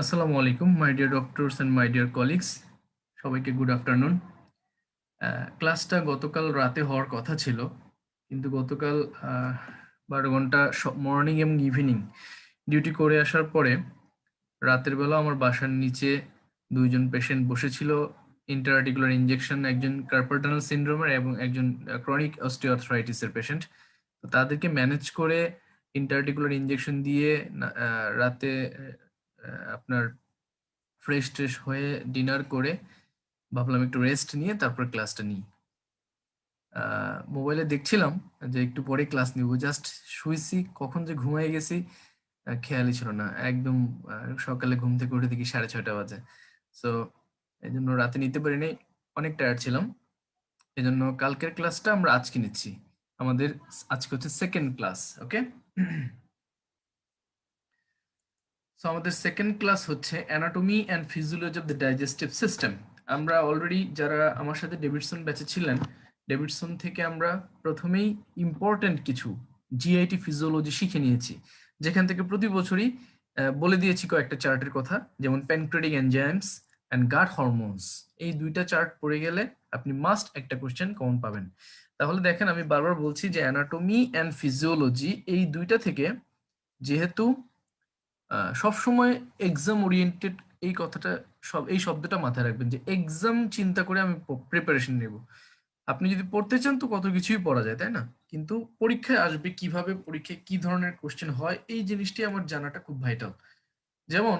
আসসালামু আলাইকুম my dear doctors and my dear colleagues, সবাইকে গুড আফটারনুন। ক্লাসটা গতকাল রাতে হওয়ার কথা ছিল, কিন্তু গতকাল 12 ঘন্টা মর্নিং এবং ইভিনিং ডিউটি করে আসার পরে রাতের বেলা আমার বাসার নিচে দুইজন পেশেন্ট বসেছিল। ইন্টারআর্টিকুলার ইনজেকশন, একজন কার্পাল টানেল সিনড্রোমের এবং একজন ক্রনিক অস্টিওআর্থ্রাইটিসের পেশেন্ট। তো তাদেরকে ম্যানেজ করে ইন্টারআর্টিকুলার ইনজেকশন দিয়ে রাতে আপনার ফ্রেশ ট্রেশ হয়ে ডিনার করে ভাবলাম একটু রেস্ট নিয়ে তারপর ক্লাসটা নিই। মোবাইলে দেখছিলাম যে একটু পরে ক্লাস নিব, জাস্ট শুয়েছি, কখন যে ঘুমাই গেছি খেয়ালই ছিল না একদম। সকালে ঘুম থেকে উঠে দেখি 6:30 বাজে। সো এই জন্য রাতে নিতে পারিনি, অনেক টায়ার্ড ছিলাম। এই জন্য কালকের ক্লাসটা আমরা আজকে নিচ্ছি। আমাদের আজকে হচ্ছে সেকেন্ড ক্লাস, ওকে। সো আমাদের সেকেন্ড ক্লাস হচ্ছে anatomy and physiology of the digestive system. আমরা অলরেডি যারা আমার সাথে ডেভিডসন ব্যাচে ছিলেন, ডেভিডসন থেকে আমরা প্রথমেই ইম্পর্টেন্ট কিছু জিআইটি ফিজিওলজি শিখে নিয়েছি, যেখান থেকে প্রতি বছরই বলে দিয়েছি কয়েকটা চার্টের কথা, যেমন pancreatic enzymes and gut hormones. এই দুইটা চার্ট পড়ে গেলে আপনি মাস্ট একটা কোশ্চেন কমন পাবেন। তাহলে দেখেন, আমি বারবার বলছি যে অ্যানাটমি অ্যান্ড ফিজিওলজি এই দুইটা থেকে, যেহেতু সবসময় এক্সাম ওরিয়েন্টেড, এই কথাটা এই শব্দটা মাথায় রাখবেন যে এক্সাম চিন্তা করে আমি প্রিপারেশন নেব। আপনি যদি পড়তে চান তো কত কিছুই পড়া যায়, তাই না? কিন্তু পরীক্ষায় আসবে কিভাবে, পরীক্ষায় কি ধরনের কোশ্চেন হয়, এই জিনিসটি আমার জানাটা খুব ভাইটাল। যেমন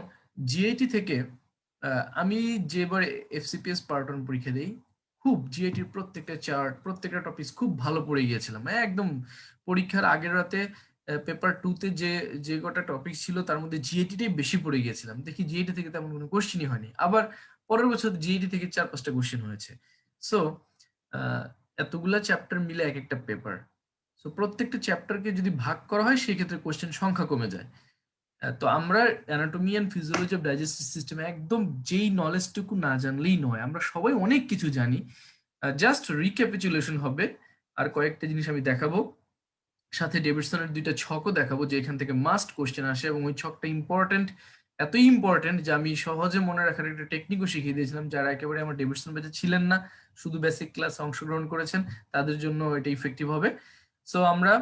জিআইটি থেকে আমি যেবার এফসিপিএস পার্ট 1 পরীক্ষা দিই, খুব জিআইটির প্রত্যেকটা চার্ট, প্রত্যেকটা টপিক খুব ভালো পড়ে গিয়েছিলাম একদম। পরীক্ষার আগের রাতে পেপার 2 তে যে যে কটা টপিক ছিল তার মধ্যে জিআইটিটাই বেশি পড়ে গিয়েছিলাম। দেখি জিআইটি থেকে তেমন কোনো কোশ্চেনই হয়নি, আবার পরের বছর জিআইটি থেকে 4-5টা কোশ্চেন হয়েছে। সো এতগুলা চ্যাপ্টার মিলে এক একটা পেপার। সো প্রত্যেকটা চ্যাপ্টারকে যদি ভাগ করা হয় সেই ক্ষেত্রে কোশ্চেন সংখ্যা কমে যায়। তো আমরা anatomy and physiology of digestive system একদম যেই নলেজটুকু না জানলেই নয়, আমরা সবাই অনেক কিছু জানি। জাস্ট রিক্যাপিচুলেশন হবে, আর কয়েকটা জিনিস আমি দেখাবো, সাথে ডেভিডসনের দুইটা ছকও দেখাবো যে এখান থেকে মাস্ট কোশ্চেন আসে, এবং ওই ছকটা ইম্পর্টেন্ট, এতই ইম্পর্টেন্ট যে আমি সহজে মনে রাখার একটা টেকনিকও শিখিয়ে দিয়েছিলাম। যারা একেবারে আমার ডেভিডসন ব্যাচে ছিলেন না, শুধু বেসিক ক্লাসে অংশগ্রহণ করেছেন, তাদের জন্য এটা ইফেক্টিভ হবে। সো আমরা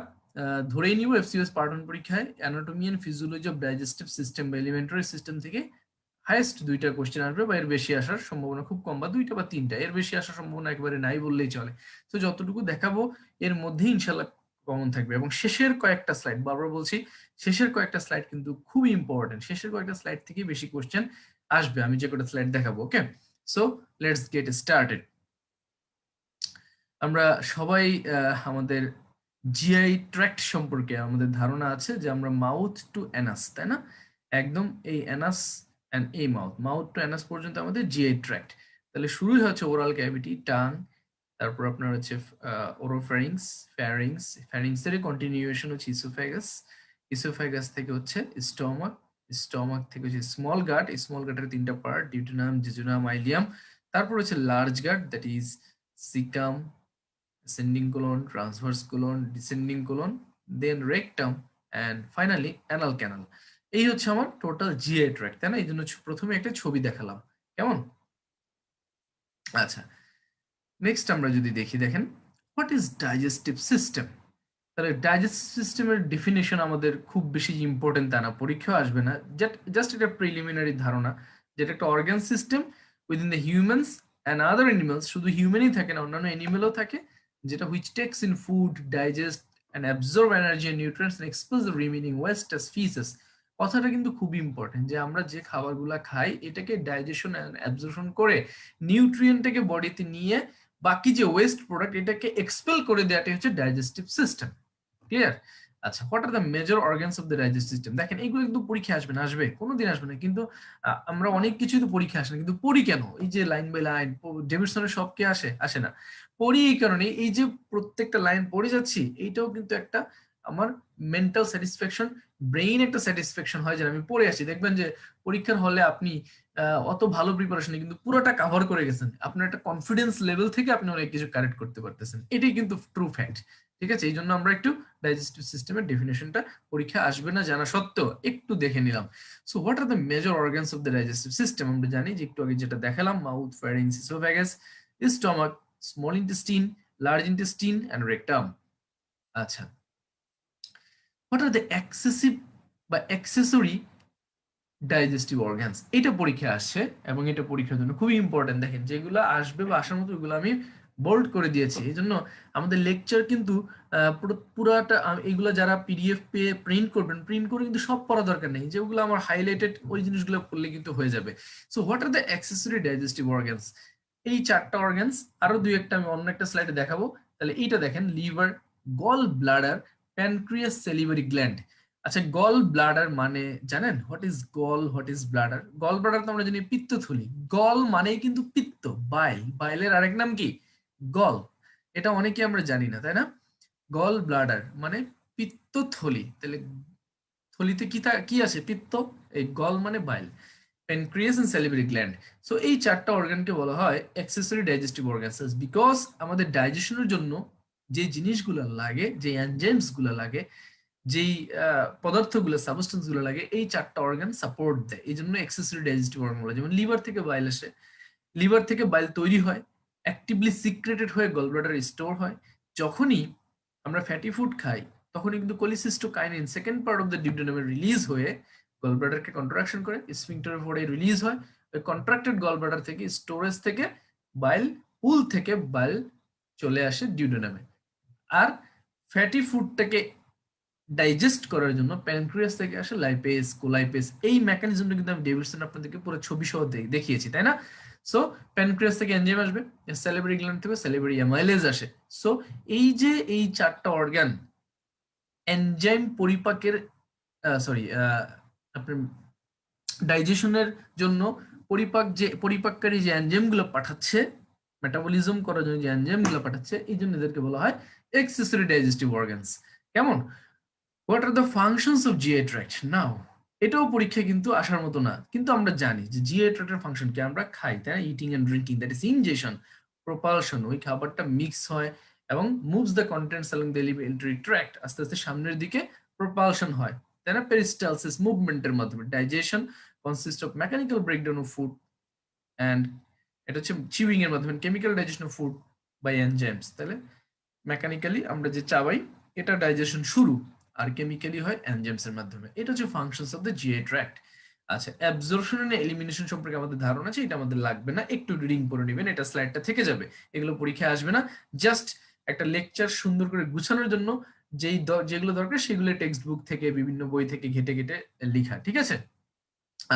ধরেই নিব এফসিএস পার্ট 1 পরীক্ষায় anatomy and physiology of digestive system বা এলিমেন্টারি সিস্টেম থেকে হাইয়েস্ট দুইটা কোশ্চেন আসবে, বা এর বেশি আসার সম্ভাবনা খুব কম, বা দুইটা বা তিনটা, এর বেশি আসার সম্ভাবনা একেবারে নাই বললেই চলে। তো যতটুকু দেখাবো এর মধ্যেই ইনশাল্লাহ কমন থাকবে। এবং শেষের কয়েকটা স্লাইড, বারবার বলছি, শেষের কয়েকটা স্লাইড কিন্তু খুব ইম্পর্টেন্ট। শেষের কয়েকটা স্লাইড থেকে বেশি কোশ্চেন আসবে, আমি যে কটা স্লাইড দেখাবো, okay. So let's get started. আমরা সবাই আমাদের জিআই ট্র্যাক্ট সম্পর্কে আমাদের ধারণা আছে যে আমরা মাউথ টু অ্যানাস, তাই না? একদম এই অ্যানাস এন্ড এই মাউথ টু অ্যানাস পর্যন্ত আমাদের জিআই ট্র্যাক্ট। তাহলে শুরুই হচ্ছে ওরাল ক্যাভিটি, টাং, তারপর আপনার হচ্ছে ওরোফ্যারিংস, ফ্যারিংসের কন্টিনিউয়েশন হচ্ছে ইসোফ্যাগাস, ইসোফ্যাগাস থেকে হচ্ছে স্টমাক, স্টমাক থেকে হচ্ছে স্মল গাট, স্মল গাটের তিনটা পার্ট, ডিউটেনাম, জেজুনাম, আইলিয়াম। তারপর হচ্ছে large gut, that is caecum, ascending colon, transverse colon, descending colon, then rectum, and finally anal canal। এই হচ্ছে আমার টোটাল জিআই ট্র্যাক্ট, তাই না? এই জন্য প্রথমে একটা ছবি দেখালাম, কেমন? আচ্ছা, নেক্সট আমরা যদি দেখি, দেখেন হোয়াট ইজ ডাইজেস্টিভ সিস্টেম। তাহলে ডাইজেস্টিভ সিস্টেমের ডেফিনেশন আমাদের খুব বেশি ইম্পর্টেন্ট তা না, পরীক্ষাও আসবে না, জাস্ট একটা প্রিলিমিনারি ধারণা, যেটা একটা organ system within the humans and other animals. শুধু হিউম্যানই থাকে না, অন্যান্য অ্যানিমেলও থাকে, যেটা which tax in food, digest and absorb energy and nutrients and expose the remaining West as ফিসেস। কথাটা কিন্তু খুব ইম্পর্টেন্ট যে আমরা যে খাবারগুলা খাই এটাকে ডাইজেশন অ্যান্ড অ্যাবজর্পশন করে নিউট্রিয়েন্টটাকে বডিতে নিয়ে বাকি যে ওয়েস্ট প্রোডাক্ট এটাকে এক্সপেল করে দেওয়াটাই হচ্ছে ডাইজেস্টিভ সিস্টেম। ক্লিয়ার? আচ্ছা, what are the major organs of the digestive system. দেখেন এইগুলো কিন্তু পরীক্ষা আসবে না, আসবে কোনোদিন আসবে না, কিন্তু আমরা অনেক কিছুই তো পরীক্ষা আসে না, কিন্তু পড়ি কেন? এই যে লাইন বাই লাইন ডেভিডসনের সব কি আসে? আসে না। পড়ি এই কারণে, এই যে প্রত্যেকটা লাইন পড়ে যাচ্ছি, এইটাও কিন্তু একটা আমার মেন্টাল স্যাটিসফ্যাকশন, ব্রেইন একটা স্যাটিসফ্যাকশন হয় যে আমি পড়ে আসি। দেখবেন যে পরীক্ষার হলে আপনি অত ভালো প্রিপারেশন কিন্তু পুরোটা কভার করে গেছেন, আপনার একটা কনফিডেন্স লেভেল থেকে আপনি অনেক কিছু কারেক্ট করতে পারতেছেন, এটাই কিন্তু ট্রু ফ্যাক্ট। ঠিক আছে, এই জন্য আমরা একটু ডাইজেস্টিভ সিস্টেমের ডেফিনেশনটা পরীক্ষা আসবে না জানা সত্ত্বেও একটু দেখে নিলাম। So what are the major organs of the digestive system? আমরা জানি যে একটু আগে যেটা দেখালাম, mouth, pharynx, oesophagus, stomach, small intestine, large intestine and rectum. আচ্ছা, হোয়াট আর দ্য এক্সেসিভ বা অ্যাক্সেসরি ডাইজেস্টিভ অর্গানস? এটা পরীক্ষা আসছে এবং এটা পরীক্ষার জন্য খুবই ইম্পর্টেন্ট। দেখেন যেগুলো আসবে বা আসার মতো ওগুলো আমি বোল্ড করে দিয়েছি। এই জন্য আমাদের লেকচার কিন্তু পুরাটা এগুলো যারা পিডিএফ পেয়ে প্রিন্ট করবেন, প্রিন্ট করে কিন্তু সব পড়া দরকার নেই, যেগুলো আমার হাইলাইটেড ওই জিনিসগুলো পড়লে কিন্তু হয়ে যাবে। So what are the accessory digestive organs? এই চারটা অর্গানস, আরো দুই একটা আমি অন্য একটা স্লাইডে দেখাবো। তাহলে এইটা দেখেন, liver, gall bladder, pancreas, salivary gland. আচ্ছা, গল ব্লাডার মানে জানেন? What is gall, what is bladder? Gall bladder তো আমরা জানি পিত্তথলি। গল মানেই কিন্তু পিত্ত, বাইল। বাইলের আরেক নাম কি? গল। এটা অনেকে আমরা জানি না, তাই না? গল ব্লাডার মানে পিত্তথলি। তাহলে থলিতে কি আছে? পিত্ত। এই গল মানে bile. Pancreas and salivary gland. So এই চারটা অর্গানকে বলা হয় অ্যাক্সেসরি ডাইজেস্টিভ অর্গানস, বিকজ আমাদের ডাইজেশনের জন্য যে জিনিসগুলো লাগে, যে এনজাইমস গুলো লাগে, যেই পদার্থগুলো, সাবস্টেন্স গুলো লাগে, এই চারটা অর্গান সাপোর্ট দেয়। এই জন্য এক্সেসরি ডাইজেস্টিভ অর্গান বলে। যেমন লিভার থেকে বাইল আসে, লিভার থেকে বাইল তৈরি হয়, অ্যাক্টিভলি সিক্রেটেড হয়ে গল ব্লাডারে স্টোর হয়। যখনই আমরা ফ্যাটি ফুড খাই, তখনই কিন্তু cholecystokinin second part of the ডিউডেনামে রিলিজ হয়ে গল ব্লাডারকে কন্ট্রাকশন করে, স্ফিংক্টারের পরে রিলিজ হয়। ওই কন্ট্রাক্টেড গল ব্লাডার থেকে, স্টোরেজ থেকে বাইল, পুল থেকে বাইল চলে আসে ডিউডেনামে। আর ফ্যাটি ফুডটাকে ডাইজেস্ট করার জন্য প্যানক্রিয়াস থেকে আসে লাইপেজ, কোলাইপেজ। এই মেকানিজমটা কিন্তু আমি ডেভিডসন আপনাদেরকে পুরো ছবি সহ দেখিয়েছি, তাই না? সো প্যানক্রিয়াস থেকে এনজাইম আসবে, সেলিভারি গ্ল্যান্ড থেকে সেলিভারি অ্যামাইলেজ আসে। সো এই যে এই চারটা অর্গান এনজাইম পরিপাকের, সরি, আপনার ডাইজেশনের জন্য পরিপাককারী যে এনজাইমগুলো পাঠাচ্ছে, মেটাবলিজম করার জন্য যে এনজাইমগুলো পাঠাচ্ছে, এই জন্য এদেরকে বলা হয় এক্সেসরি ডাইজেস্টিভ অর্গানস। কেমন? What are the functions of GI tract? Now এটাও পরীক্ষা কিন্তু আসার মতো না, কিন্তু আমরা জানি যে জিআই ট্র্যাক্টের ফাংশন কি। আমরা খাই, তাই না? Eating and drinking, that is ingestion, propulsion. ওই খাবারটা মিক্স হয় এবং moves the contents along the elementary tract, আস্তে আস্তে সামনের দিকে প্রপালশন হয়, তাই না? পেরিস্টালসিস, মুভমেন্টের মাধ্যমে। Digestion consist of mechanical breakdown of food and এটা হচ্ছে চিউইং এর মাধ্যমে, chemical digestion of food by enzymes. তাহলে মেকানিক্যালি আমরা যে চাবাই, এটা ডাইজেশন শুরু, আর কেমিক্যালি হয় এনজাইমস এর মাধ্যমে। এটা হচ্ছে functions of the GI tract. আচ্ছা, অ্যাবজর্পশন এন্ড এলিমিনেশন সম্পর্কে আমাদের ধারণা আছে, এটা আমাদের লাগবে না, একটু রিডিং করে নেবেন, এটা স্লাইডটা থেকে যাবে। এগুলো পরীক্ষায় আসবে না, জাস্ট একটা লেকচার সুন্দর করে গুছানোর জন্য যেগুলো দরকার সেগুলো টেক্সট বুক থেকে, বিভিন্ন বই থেকে ঘেটে ঘেটে লেখা, ঠিক আছে?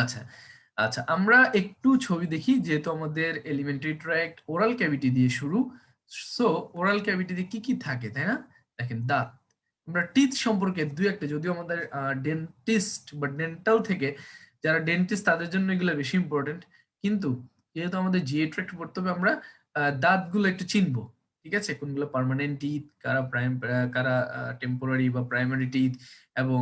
আচ্ছা আচ্ছা, আমরা একটু ছবি দেখি, যেহেতু আমাদের এলিমেন্টারি ট্র্যাক্ট ওরাল ক্যাভিটি দিয়ে শুরু। সো ওরাল ক্যাভিটিতে কি কি থাকে, তাই না? দেখেন, দাঁত। আমরা টিথ সম্পর্কে দুই একটা, যদিও আমাদের ডেন্টিস্ট বা ডেন্টাল থেকে যারা ডেন্টিস্ট তাদের জন্য এগুলো বেশি ইম্পর্টেন্ট, কিন্তু যেহেতু আমাদের জিআই ট্র্যাক্ট পড়তে হবে, আমরা দাঁতগুলো একটু চিনবো, ঠিক আছে? কোনগুলো পার্মানেন্ট টিথ, কারা টেম্পোরারি বা প্রাইমারি টিথ, এবং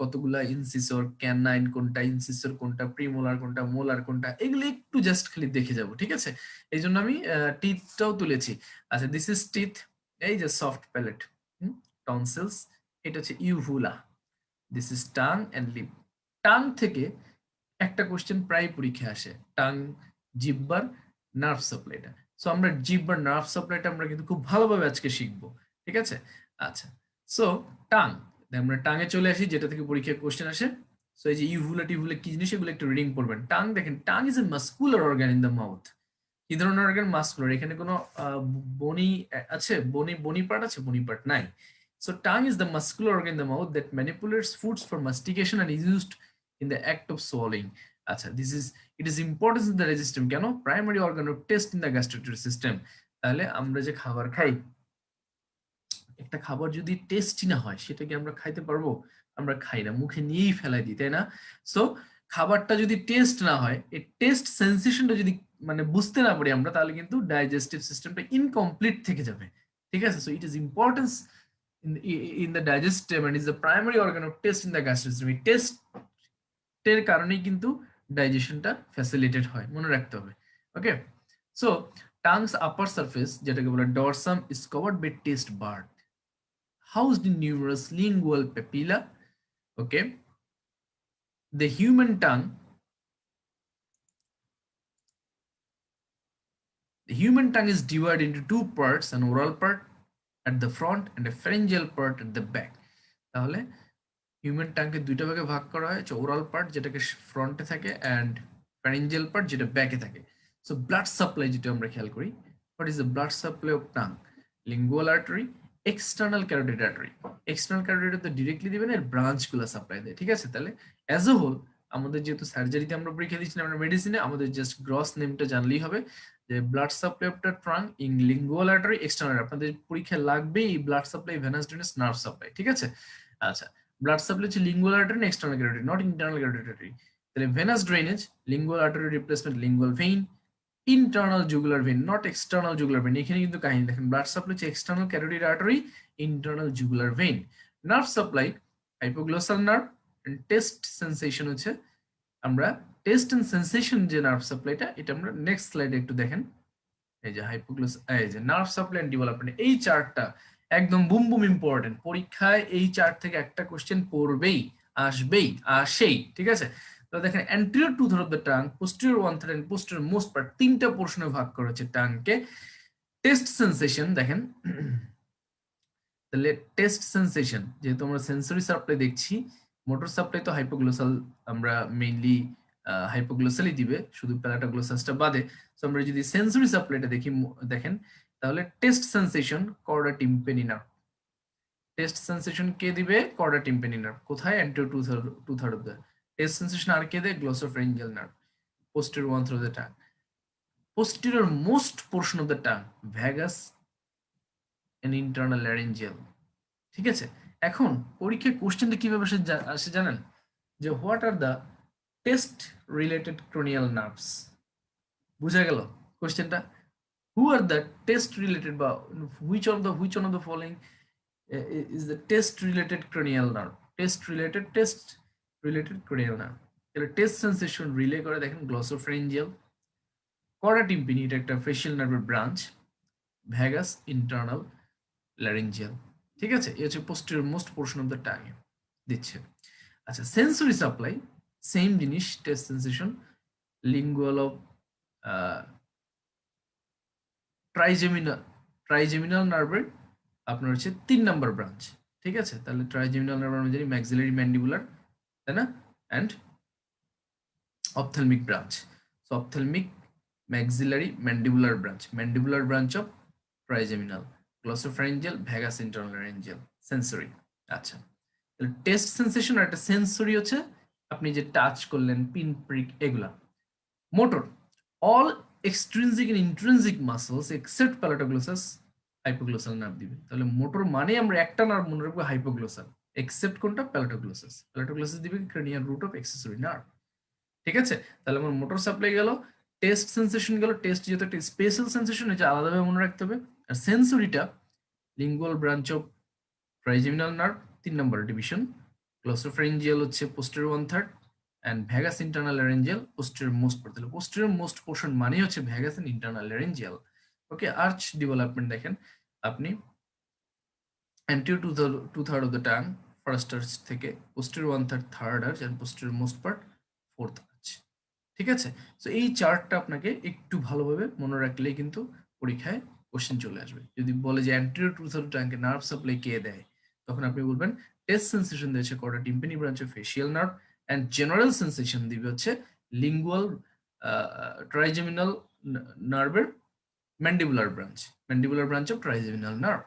কতগুলা ইনসিসর, ক্যানাইন কোনটা, ইনসিসর কোনটা, প্রিমোলার কোনটা, মোলার কোনটা, এগুলো একটু জাস্ট খালি দেখে যাব, ঠিক আছে? এই জন্য আমি টিথটাও তুলেছি। আচ্ছা, দিস ইজ টিথ। এই যে সফট প্যালেট, টনসিলস, এটা হচ্ছে uvula. This is tongue and lip. Tongue থেকে একটা কোশ্চেন প্রায় পরীক্ষায় আসে, টাং, জিহ্বার নার্ভ সাপ্লাইটা। সো আমরা জিহ্বার নার্ভ সাপ্লাইটা আমরা কিন্তু খুব ভালোভাবে আজকে শিখবো, ঠিক আছে? আচ্ছা, সো টাং, আমরা টাঙে চলে আসি, যেটা থেকে পরীক্ষায় কোশ্চেন আসে। সো এই যে ইউভুলা টিভুলা কি জিনিস, এগুলো একটু রিডিং করবেন। টাং, দেখেন, tongue is a muscular organ in the mouth. কি ধরনের অর্গান? মাস্কুলার। এখানে কোনো বনি আছে? বনি পার্ট আছে? বনি পার্ট নাই। So tongue is the muscular organ in the mouth that manipulates foods for mastication and is used in the act of swallowing. আচ্ছা, it is importance in the system. কেন? Primary organ of taste in the gustatory system. তাহলে আমরা যে খাবার খাই, একটা খাবার যদি টেস্টি না হয়, সেটা কি আমরা খাইতে পারবো? আমরা খাই না, মুখে নিয়েই ফেলাই দিই, তাই না? সো খাবারটা যদি টেস্ট না হয়, এই টেস্ট সেন্সেশনটা যদি মানে বুঝতে না পারি আমরা, তাহলে কিন্তু ডাইজেস্টিভ সিস্টেমটা ইনকমপ্লিট থেকে যাবে, ঠিক আছে? So it is importance in the digestive and is the primary organ of taste in the gastric system. এই টেস্টের কারণেই কিন্তু ডাইজেশনটা ফ্যাসিলিটেট হয়, মনে রাখতে হবে। ওকে, সো টাংস আপার সারফেস, যেটাকে বলে dorsum, is covered by taste bird. housed in numerous lingual papilla. Okay, the human tongue. The human tongue is divided into two parts, an oral part at the front and a pharyngeal part at the back. তাহলে human টাংকে দুইটা ভাগে ভাগ করা হয়, oral part যেটাকে ফ্রন্টে থাকে and প্যারিঞ্জিয়াল part যেটা ব্যাকে থাকে। সো ব্লাড সাপ্লাই যেটা আমরা খেয়াল করি, what is the blood supply of tongue? Lingual artery, external carotid artery. External carotid তো ডিরেক্টলি দিবেন, এর ব্রাঞ্চগুলো সাপ্লাই দেয়। ঠিক আছে, তাহলে অ্যাজ এ হোল আমাদের যেহেতু সার্জারিতে আমরা পরীক্ষা দিচ্ছিলাম, আমরা মেডিসিনে আমাদের জাস্ট গ্রস নেমটা জানলেই হবে যে ব্লাড সাপ্লাই অফ দ্য ট্রাং ইন লিঙ্গুয়াল আর্টারি এক্সটার্নাল। আপনাদের পরীক্ষায় লাগবে এই blood supply, venous drainage, nerve supply. ঠিক আছে, আচ্ছা ব্লাড সাপ্লাই হচ্ছে lingual artery, external carotid, not internal carotid artery. তাহলে venous drainage, lingual artery replacement lingual vein, internal jugular vein, not external jugular vein. এখানে কিন্তু কাহিনী দেখেন, ব্লাড সাপ্লাই হচ্ছে external carotid artery, internal jugular vein. Nerve supply hypoglossal nerve, taste sensation হচ্ছে আমরা test and sensation যে nerve সাপ্লাইটা, এটা আমরা নেক্সট স্লাইডে একটু দেখেন। এই যে হাইপোগ্লোস, এই যে নার্ভ সাপ্লাই এন্ড ডেভেলপমেন্ট, এই চার্টটা একদম বুম বুম ইম্পর্টেন্ট। পরীক্ষায় এই চার্ট থেকে একটা কোশ্চেন পড়বেই, আসেই। ঠিক আছে, তো দেখেন anterior two third of the tongue, posterior one third and posterior most part, তিনটা পোর্শনে ভাগ করা হচ্ছে টাংকে। টেস্ট সেন্সেশন দেখেন, তাহলে টেস্ট সেন্সেশন যেহেতু আমরা সেন্সরি সাপ্লাই দেখছি, মোটর সাপ্লাই তো হাইপোগ্লোসাল, আমরা মেইনলি হাইপোগ্লোসালই দিবে, শুধু প্যালাটোগ্লোসাসটা বাদে। সো আমরা যদি সেন্সরি সাপ্লাইটা দেখি, দেখেন তাহলে taste sensation chorda tympani nerve. Taste sensation কে দিবে? Chorda tympani nerve. কোথায়? Anterior two third of the. Taste sensation আর কে দেয়? Glossopharyngeal nerve, posterior one third of the tongue, posterior most portion of the tongue, vagus and internal laryngeal। ঠিক আছে, এখন পরীক্ষায় কোশ্চেনটা কিভাবে আসে জানেন? যে what are the taste related cranial nerves. বুঝা গেল কোশ্চেনটা? Who are the taste related, বা which one of the following is the taste related cranial nerve? Taste related cranial nerve. তাহলে টেস্ট সেন্সেশন রিলে করে দেখেন গ্লসোফ্যারিঞ্জিয়াল, কর্ডা টিম্পানি এটা একটা facial নার্ভের ব্রাঞ্চ, ভ্যাগাস ইন্টারনাল ল্যারিঞ্জিয়াল। ঠিক আছে, এই হচ্ছে posterior most portion of the tongue দিচ্ছে। আচ্ছা, সেন্সরি সাপ্লাই সেম জিনিস, taste sensation, lingual of trigeminal নার্ভের আপনার হচ্ছে 3 নম্বর ব্রাঞ্চ। ঠিক আছে, তাহলে ট্রাইজেমিনাল নার্ভ আমরা জানি ম্যাক্সিলারি ম্যান্ডিবুলার, তাই না, and ophthalmic branch. So ophthalmic maxillary mandibular branch of trigeminal, glossopharyngeal, vagus internal laryngeal, sensory. আচ্ছা, তাহলে টেস্ট সেন্সেশন আর একটা সেন্সরি হচ্ছে আপনি যে টাচ করলেন, পিন প্রিক, এগুলা। Motor, all extrinsic and intrinsic muscles except palatoglossus hypoglossal nerve দিবে। তাহলে মোটর মানে আমরা একটা নার্ভ মনে রাখবো হাইপোগ্লোসাল, এক্সেপ্ট কোনটা? প্যালাটোগ্লোসাস। প্যালাটোগ্লোসাস দিবে cranial root of accessory nerve. ঠিক আছে, তাহলে আমার মোটর সাপ্লাই গেল, টেস্ট সেন্সেশন গেল, টেস্ট যেহেতু একটা স্পেশাল সেন্সেশন হচ্ছে আলাদাভাবে মনে রাখতে হবে। আর সেন্সরিটা lingual branch of trigeminal nerve, 3 number division, glossopharyngeal হচ্ছে posterior one third, and vagus internal laryngeal posterior most part. তাহলে পোস্টেরিয়র মোস্ট পোর্শন মানে হচ্ছে vagus and internal laryngeal. Okay, arch development দেখেন আপনি, anterior two third of the tongue, first arch থেকে posterior one third, third arch, and posterior most part, fourth arch. ঠিক আছে, তো এই চার্টটা আপনাকে একটু ভালোভাবে মনে রাখলেই কিন্তু পরীক্ষায় কোশ্চেন চলে আসবে। যদি বলে যে অ্যান্টেরিয়র টু থার্ড টাঙ্কে নার্ভ সাপ্লাই কে দেয়, তখন আপনি বলবেন টেস্ট সেন্সেশন দিয়েছে chorda tympani branch of facial nerve, and general sensation দিবে হচ্ছে লিঙ্গুয়াল ট্রাইজেমিনাল নার্ভের mandibular branch of trigeminal nerve.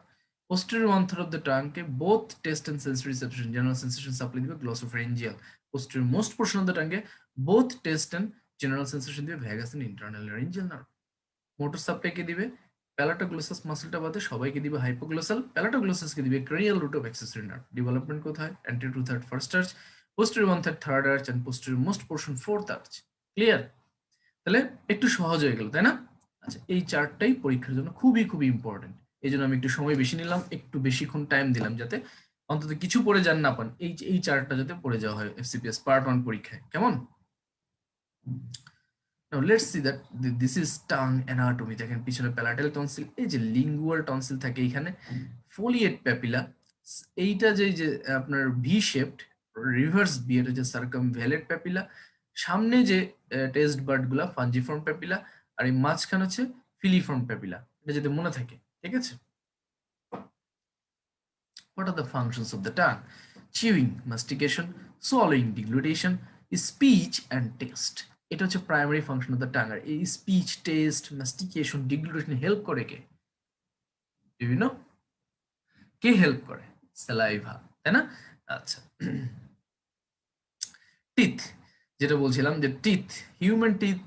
Posterior one third of the tongue ke both taste and sensory reception, general sensation supply dibe glossopharyngeal. Posterior most portion of the tongue both taste and general sensation dibe vagus and internal laryngeal nerve. Motor supply ke dibe palatoglossus মাসলটা বাদে সবাইকে দিবে hypoglossal, প্যালাটোগ্লোসাসকে দিবে cranial root of accessory nerve. Development কোথায়? Anterior two third first arch, posterior one third third arch, and posterior most portion fourth arch. Clear? তাহলে একটু সহজ হয়ে গেল, তাই না? আচ্ছা, এই চার্টটাই পরীক্ষার জন্য খুবই খুবই ইম্পর্টেন্ট। এই জন্য আমি একটু সময় বেশি নিলাম, একটু বেশিক্ষণ টাইম দিলাম, যাতে অন্তত কিছু পড়ে যান না পান, এই চার্টটা যাতে পড়ে যাওয়া হয় এফসিপিএস পার্ট 1 পরীক্ষায়। কেমন? Now let's see that this is tongue anatomy। দেখেন পিছনে প্যালাটাল টনসিল, এই যে লিঙ্গুয়াল টনসিল থাকে এখানে, ফোলিয়েট প্যাপিলা, এইটা যে আপনার ভি শেপড রিভার্স বি, এটা হচ্ছে সার্কামভ্যালেন্ট প্যাপিলা, সামনে যে টেস্ট বার্ড গুলা ফাঞ্জিফর্ম প্যাপিলা, আর এই মাঝখানে হচ্ছে ফিলিফর্ম প্যাপিলা, এটা যদি মনে থাকে, ঠিক আছে? What are the functions of the tongue? Chewing, mastication, swallowing, deglutition, speech and taste. এটা হচ্ছে primary function of the tongue. আর এই speech, taste, mastication, deglutition help করে কে? Do you know? কে হেল্প করে? স্যালাইভা, তাই না? আচ্ছা, টিথ, যেটা বলছিলাম যে teeth, human teeth,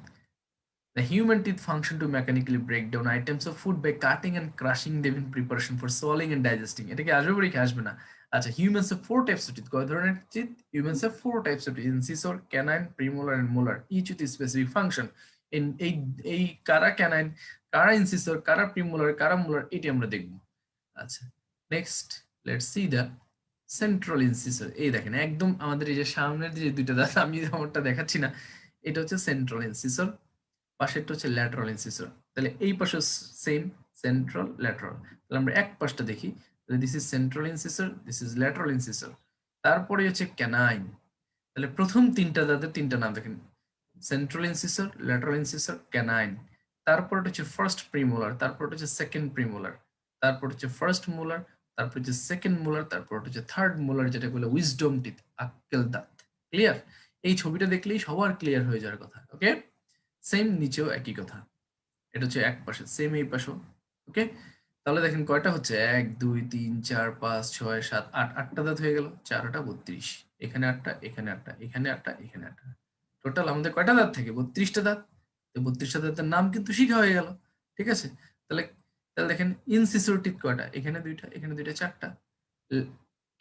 the human teeth function to mechanically break down items of food by cutting and crushing them in preparation for swallowing and digesting. এটা কি আসবে পরীক্ষা? আসবে না। আচ্ছা, humans have four types of teeth. কয় ধরনের teeth? Humans have four types of teeth: incisor, canine, premolar and molar, each with a specific function. in এই কারা ক্যানাইন, কারা ইনসিসর, কারা প্রিমোলার, কারা মোলার, এটি আমরা দেখব। আচ্ছা, next let's see the central incisor. এই দেখেন একদম আমাদের এই যে সামনের যে দুইটা দাঁত, আমি আমারটা দেখাচ্ছি না, এটা হচ্ছে সেন্ট্রাল ইনসিসর, পাশেরটা হচ্ছে ল্যাটারাল ইনসিসর। তাহলে এই পাশে সেম, সেন্ট্রাল ল্যাটারাল। তাহলে আমরা এক পাশটা দেখি, this is central incisor, this is lateral incisor, তারপরে হচ্ছে ক্যানাইন। তাহলে প্রথম তিনটা দাঁতের তিনটা নাম দেখেন, central incisor, lateral incisor, canine. তারপর হচ্ছে ফার্স্ট প্রিমোলার, তারপর হচ্ছে সেকেন্ড প্রিমোলার, তারপর হচ্ছে ফার্স্ট মোলার, তারপর হচ্ছে সেকেন্ড মোলার, তারপর হচ্ছে থার্ড মোলার, যেটা বলে উইজডম টিথ, আক্কেল দাঁত। ক্লিয়ার? এই ছবিটা দেখলেই সবার ক্লিয়ার হয়ে যাওয়ার কথা। ওকে, সেম নিচেও একই কথা, এটা হচ্ছে এক পাশে, সেম এই পাশেও। ওকে, তাহলে দেখেন কয়টা হচ্ছে, 1 2 3 4 5 6 7 8, 8টা দাঁত হয়ে গেল, 4টা 32, এখানে 8টা, এখানে 8টা, এখানে 8টা, এখানে 8টা, টোটাল আমাদের কয়টা দাঁত থাকে? 32টা দাঁত। তো 32টা দাঁতের নাম কিন্তু শিখা হয়ে গেল, ঠিক আছে? তাহলে তাহলে দেখেন ইনসিসর টিথ কয়টা? এখানে 2টা, এখানে 2টা, 4টা।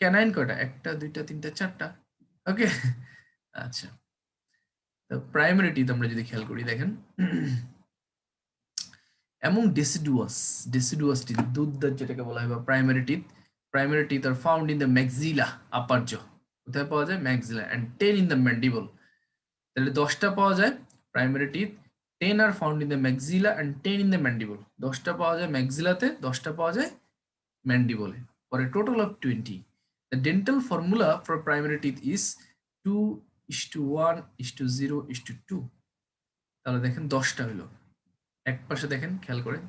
ক্যানাইন কয়টা? 1টা 2টা 3টা 4টা। ওকে, আচ্ছা, তো প্রাইমারি টিথ আমরা যদি খেয়াল করি, দেখেন among deciduous teeth, দুধদাঁত যেটাকে বলা হয়, বা primary teeth are found in the maxilla, upper jaw. কোথায় পাওয়া যায়? Maxilla. And 10 in the mandible. তাহলে 10টা পাওয়া যায় primary teeth, 10 are found in the maxilla and 10 in the mandible. 10টা পাওয়া যায় ম্যাক্সিলাতে, 10টা পাওয়া যায় ম্যান্ডিবলে, for a total of 20। The dental formula for primary teeth is 2:1:0:2। তাহলে দেখেন 10টা হলো, এক পাশে দেখেন খেয়াল করে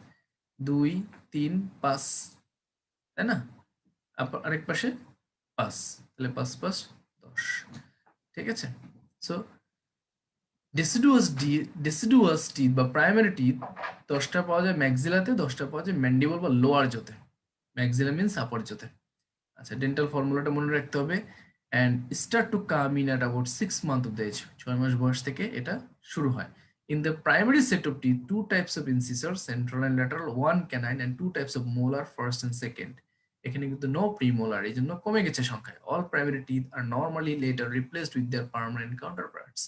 2 3 5, তাই না? আরেক পাশে 5, তাহলে 5 5 10, ঠিক আছে? সো ডেসিডুয়াস টিথ বা প্রাইমারি টিথ 10টা পাওয়া যায় ম্যাক্সিলাতে, 10টা পাওয়া যায় ম্যান্ডিবল বা লোয়ার জোতে। ম্যাক্সিলা মিন্স আপার জোতে। আচ্ছা, ডেন্টাল ফর্মুলাটা মনে রাখতে হবে। And start to come in at about 6 month of the age, 6 মাস বয়স থেকে এটা শুরু হয়। In the primary set of teeth, two types of incisors, central and lateral, one canine, and two types of molar, first and second. এখানে কিন্তু no premolar, এই জন্য কমে গেছে সংখ্যায়। All primary teeth are normally later replaced with their permanent counterparts.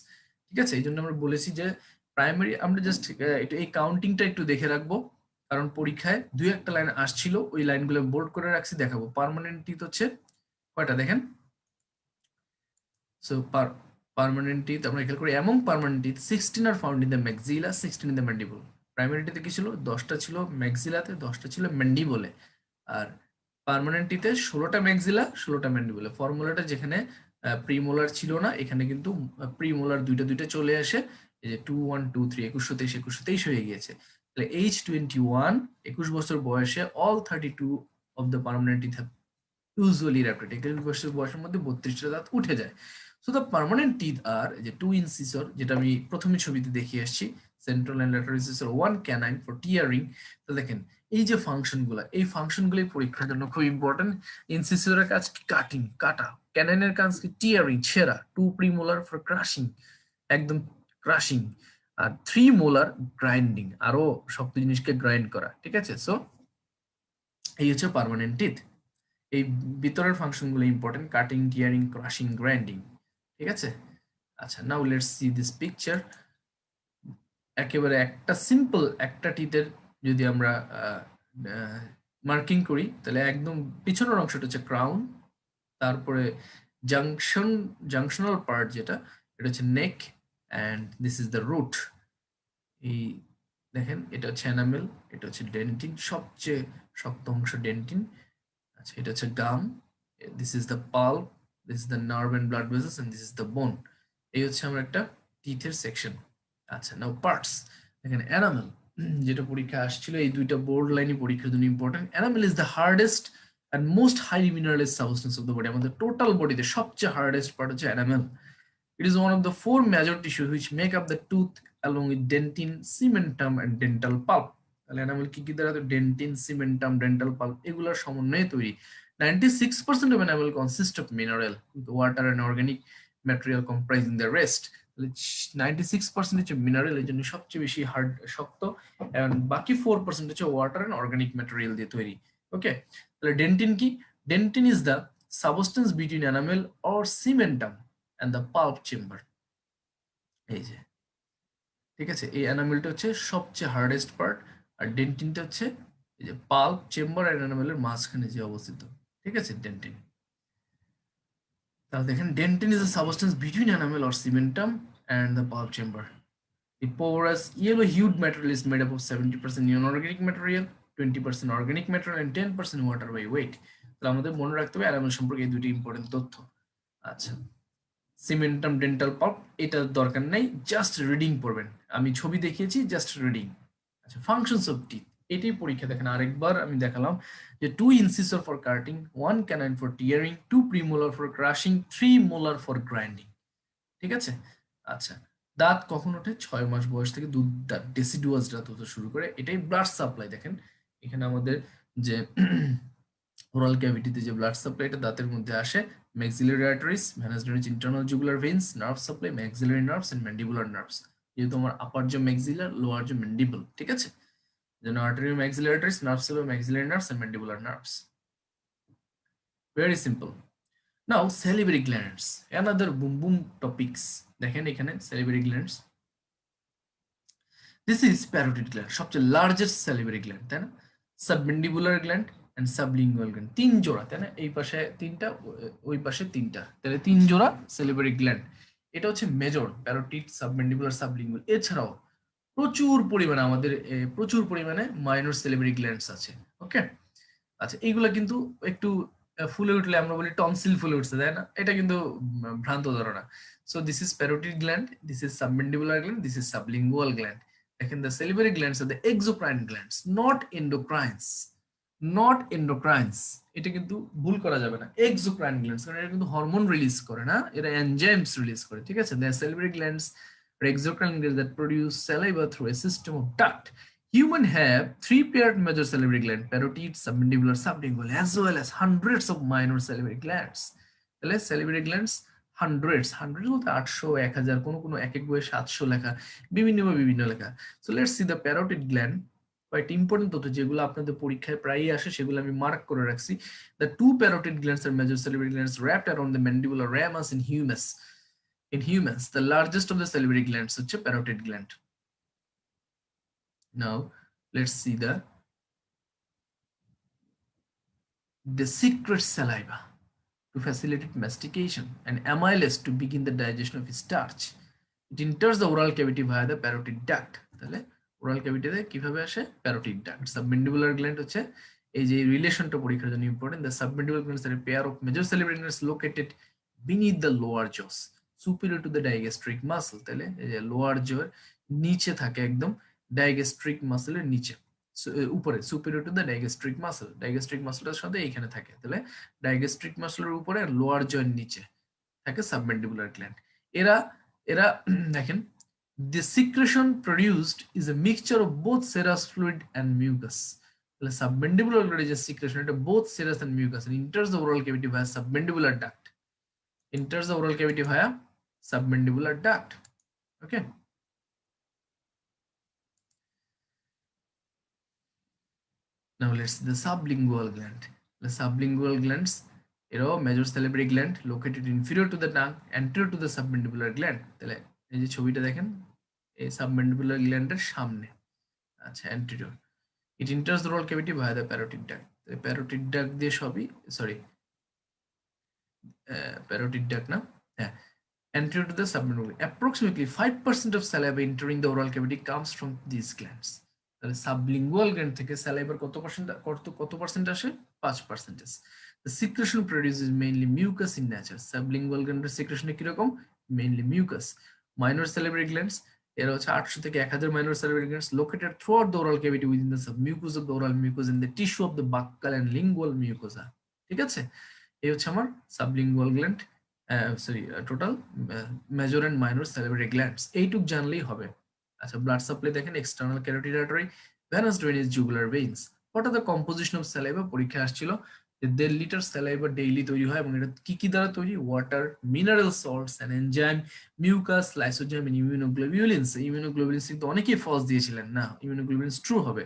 ঠিক আছে, এই জন্য আমরা বলেছি যে প্রাইমারি, আমরা জাস্ট এই কাউন্টিংটা একটু দেখে রাখবো, কারণ পরীক্ষায় দুই একটা লাইন আসছিল, ওই লাইনগুলো বোল্ড করে রাখছি, দেখাবো। পার্মানেন্ট টিথ হচ্ছে কয়টা দেখেন। সো পার্মানেন্ট টিথ আমরা খেয়াল করি, এমন permanent teeth 16 are found in the maxilla, 16 in the mandible. Primary টিথে কি ছিল? 10টা ছিল ম্যাক্সিলাতে, 10টা ছিল ম্যান্ডিবলে। আর পার্মানেন্ট টিথে 16টা ম্যাক্সিলা, 16টা ম্যান্ডিবলে। ফর্মুলাটা যেখানে প্রিমোলার ছিল না, এখানে কিন্তু প্রিমোলার দুইটা দুইটা চলে আসে, এই যে 2 1 2 3, 2123 2123 হয়ে গিয়েছে। তাহলে এইজ 21, 21 বছর বয়সে all 32 of the permanent teeth have usually wrapped. 21 বয়সের মধ্যে 32টা দাঁত উঠে যায়। So the permanent teeth are যে 2 ইনসিসর, যেটা আমি প্রথমে ছবিতে দেখিয়ে আসছি, central and lateral incisor, 1 canine for tearing. তো দেখেন এই যে ফাংশনগুলো, এই ফাংশনগুলোই পরীক্ষার জন্য খুব ইম্পর্টেন্ট। ইনসিসরের কাজ কি? কাটিং, কাটা। ক্যানাইনের কাজ কি? টিয়ারিং, ছেঁড়া। 2 প্রিমোলার ফর ক্রাশিং, একদম ক্রাশিং। আর 3 মোলার গ্রাইন্ডিং, আরো শক্ত জিনিসকে গ্রাইন্ড করা। ঠিক আছে, সো এই হচ্ছে পার্মানেন্ট টিথ। এই ভিতরের ফাংশনগুলো important, cutting, tearing, crushing, grinding. ঠিক আছে, আচ্ছা, now let's see this picture. একেবারে একটা সিম্পল একটা টিথের যদি আমরা মার্কিং করি, তাহলে একদম পিছনের অংশটা হচ্ছে ক্রাউন, তারপরে জাংশনাল পার্ট যেটা, এটা হচ্ছে neck, and this is the root. এই দেখেন, এটা হচ্ছে এনামেল, এটা হচ্ছে ডেন্টিন, সবচেয়ে শক্ত অংশ ডেন্টিন। আচ্ছা, এটা হচ্ছে গাম, This is the pulp, this is the nerve and blood vessels, and this is the bone. এই হচ্ছে আমার একটা টিথের সেকশন। আচ্ছা, নাও পার্টস। এখানে এনামেল, যেটা পরীক্ষা আসছিল, এই দুইটা বোর্ড লাইনই পরীক্ষার জন্য important. Enamel is the hardest and most highly mineralized substance of the body. আমাদের টোটাল বডিতে সবচেয়ে হার্ডেস্ট পার্ট হচ্ছে enamel. It is one of the four major tissues which make up the tooth along with dentin, cementum and dental pulp. তাহলে enamel কি কি দ্বারা? Dentine, cementum, dental pulp এগুলোর সমন্বয়ে তৈরি। 96% of enamel consists of mineral, with water and organic material comprising the rest. 96% হচ্ছে mineral, এই জন্য সবচেয়ে বেশি হার্ড, শক্ত, এবং বাকি 4% হচ্ছে ওয়াটার এন্ড অর্গানিক ম্যাটেরিয়াল দিয়ে তৈরি। ওকে, তাহলে ডেন্টিন কি? Dentin is the substance between enamel or cementum and the pulp chamber। এই যে, ঠিক আছে, এই এনামেলটা হচ্ছে সবচেয়ে হার্ডেস্ট পার্ট, আর ডেন্টিনটা হচ্ছে এই যে পাল্প চেম্বার আর এনামেলের মাঝখানে যে অবস্থিত, ঠিক আছে, ডেন্টিন। তাহলে দেখেন, dentine is a substance between enamel or cementum and the pulp chamber. The porous yellow-hued material is made up of 70% inorganic material, 20% organic material and 10% water by weight। তাহলে আমাদের মনে রাখতে হবে এনামেল সম্পর্কে এই দুটি ইম্পর্টেন্ট তথ্য। আচ্ছা, সিমেন্টাম, ডেন্টাল পাল্প এটা দরকার নাই, জাস্ট রিডিং পড়বেন, আমি ছবি দেখিয়েছি, জাস্ট রিডিং। আচ্ছা, ফাংশনস অফ টিথ, এটাই পরীক্ষা দেখেন, আরেকবার আমি দেখালাম যে 2 incisor for cutting, 1 canine for tearing, 2 premolar for crushing, 3 molar for grinding. ঠিক আছে। আচ্ছা, দাঁত কখন ওঠে? 6 মাস বয়স থেকে দুধ দাঁত, ডেসিডুয়াস দাঁত হতে শুরু করে। এটাই ব্লাড সাপ্লাই। দেখেন এখানে আমাদের যে ওরাল ক্যাভিটিতে যে ব্লাড সাপ্লাইটা দাঁতের মধ্যে আসে, maxillary arteries, venous drainage, internal jugular veins, nerve supply, maxillary nerves and mandibular nerves। যেহেতু আমার আপার যে maxillar, লোয়ার যে mandible, ঠিক আছে, যেন artery, maxillary arteries, nerve supply, maxillary nerves and mandibular nerves। Very simple. Now salivary glands, another boom boom topics। দেখেন এখানে salivary glands, this is parotid gland, সবচেয়ে লার্জেস্ট salivary gland, তাই না? Submandibular gland and sublingual gland, 3 জোড়া, তাই না? এই পাশে 3টা, ওই পাশে 3টা, তাহলে 3 জোড়া salivary gland। এটা হচ্ছে মেজর প্যারোটিড, সাবমেন্ডিবুলার, সাবলিঙ্গুয়াল। এছাড়াও প্রচুর পরিমাণে মাইনর salivary glands আছে। ওকে, আচ্ছা, এইগুলা কিন্তু একটু ফুলে উঠলে আমরা বলি টনসিল ফুলে উঠছে, তাই না? এটা কিন্তু ভ্রান্ত ধারণা। So this is parotid gland, this is submandibular gland, this is sublingual gland. দেখেন, the salivary glands are the exocrine glands, not endocrines, not endocrines। এটা কিন্তু ভুল করা যাবে না, exocrine glands, কারণ এটা কিন্তু হরমোন রিলিজ করে না, এরা এনজাইমস রিলিজ করে। ঠিক আছে, the salivary glands are exocrine glands that produce saliva through a system of duct। Human have 3 paired major salivary gland, parotid, submandibular, sublingual, as well as hundreds of minor salivary glands। তাহলে salivary glands hundreds, বলতে 800, 1000, কোনো এক এক বইয়ে 700 লেখা, বিভিন্ন লেখা। So let's see the parotid gland. কয়েকটি ইম্পর্টেন্ট তথ্য যেগুলো আপনাদের পরীক্ষায় প্রায়ই আসে, সেগুলো আমি মার্ক করে রাখছি। The 2 parotid glands are major salivary glands wrapped around the mandibular ramus in humans। In humans, the largest of the salivary glands হচ্ছে parotid gland। Now let's see the secret saliva to facilitate mastication and amylase to begin the digestion of starch। It enters the oral cavity via the parotid duct। তাহলে oral ক্যাভিটিতে কিভাবে আসে? Parotid duct. Submandibular gland হচ্ছে, এই যে রিলেশনটা পরীক্ষার জন্য important, the submandibular glands are a pair of major salivary glands located beneath the lower jaws superior to the digastric muscle। তাহলে এই যে লোয়ার জোর নিচে থাকে, একদম ডাইগ্যাস্ট্রিক মাসলের নিচে, উপরে, সুপিরিয়র টু দ্য ডাইগ্যাস্ট্রিক মাসল। ডাইগ্যাস্ট্রিক মাসলটার সাথে এইখানে থাকে। তাহলে ডাইগ্যাস্ট্রিক মাসলের উপরে, লোয়ার জয়ের নিচে থাকে সাবমেন্ডিবুলার গ্ল্যান্ড। এরা এরা দেখেন, the secretion produced is a mixture of both serous fluid and mucus। তাহলে সাবমেন্ডিবুলার গ্ল্যান্ডের যে সিক্রেশন, এটা both serous and mucus, and enters the oral cavity via submandibular duct। enters the oral cavity via submandibular duct। okay, now let's see the sublingual gland। The sublingual glands, এরাও major salivary gland located inferior to the tongue, anterior to the submandibular gland। তাহলে এই যে ছবিটা দেখেন, এই submandibular গ্ল্যান্ডের সামনে, আচ্ছা, anterior। It enters the oral cavity via the parotid duct। parotid duct দিয়ে সবই, সরি, parotid duct না, হ্যাঁ, anterior to the submandibular। Approximately 5% of saliva entering the oral cavity comes from these glands। তাহলে sublingual gland থেকে salivary কত percent আসে? 5%। The secretion produces mainly mucus in nature. Sublingual gland secretion কিরকম? Mainly mucus. Minor salivary glands, এর হচ্ছে 800 থেকে 1000 minor salivary glands located throughout the oral cavity within the submucous of the oral mucosa in the tissue of the buccal and lingual mucosa. ঠিক আছে? এই হচ্ছে আমার sublingual gland, sorry total major and minor salivary glands, এইটুক জানলেই হবে। আচ্ছা, blood supply দেখেন, external carotid artery, venous drainage, jugular veins. What are the composition of saliva? পরীক্ষা আসছিল যে 1.5 লিটার স্যালাইভা ডেইলি তৈরি হয়, এবং এটা কি কি দ্বারা তৈরি? Water, mineral salts and enzyme, mucus, lysozyme and immunoglobulins. Immunoglobulins কিন্তু অনেকেই ফলস দিয়েছিলেন না, ইমিউনোগ্লোবিউলিনস ট্রু হবে।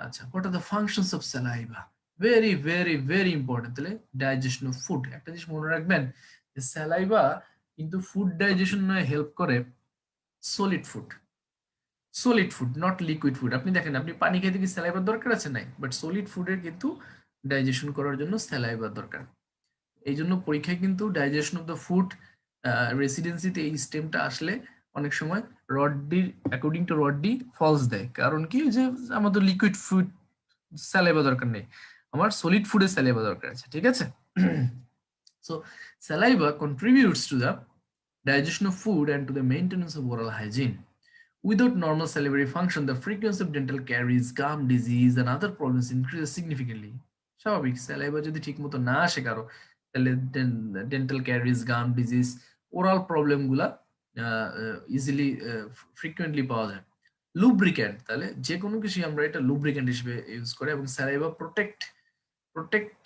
আচ্ছা, what are the functions of saliva? Very very very important. তাহলে ডাইজেশন অফ ফুড, একটা জিনিস মনে রাখবেন যে স্যালাইভা কিন্তু ফুড ডাইজেশন হেল্প করে, solid food, solid food, not liquid food. আপনি দেখেন, আপনি পানি খেতে কি স্যালাইভার দরকার আছে? নাই, বাট সলিড ফুডের কিন্তু ডাইজেশন করার জন্য স্যালাইভার দরকার। এই জন্য পরীক্ষায় কিন্তু ডাইজেশন অফ দ্য ফুড রেসিডেন্সিতে এই স্টেমটা আসলে অনেক সময় রডডি, অ্যাকর্ডিং টু রডডি ফলস দেয়। কারণ কি, যে আমাদের লিকুইড ফুড স্যালাইভা দরকার নেই, আমার সলিড ফুডের স্যালাইভা দরকার আছে। ঠিক আছে? So saliva contributes to the digestion of food and to the maintenance of oral hygiene. Without normal salivary function, the frequency of dental caries, gum disease, and other problems increases significantly. স্বাভাবিক, saliva যদি ঠিকমতো না আসে কারো, তাহলে dental caries, গাম disease, oral problem গুলা easily frequently পাওয়া যায়। লুব্রিক্যান্ট, তাহলে যে কোনো কিছু আমরা এটা লুব্রিক্যান্ট হিসেবে ইউজ করে, এবং স্যালাইভা প্রোটেক্ট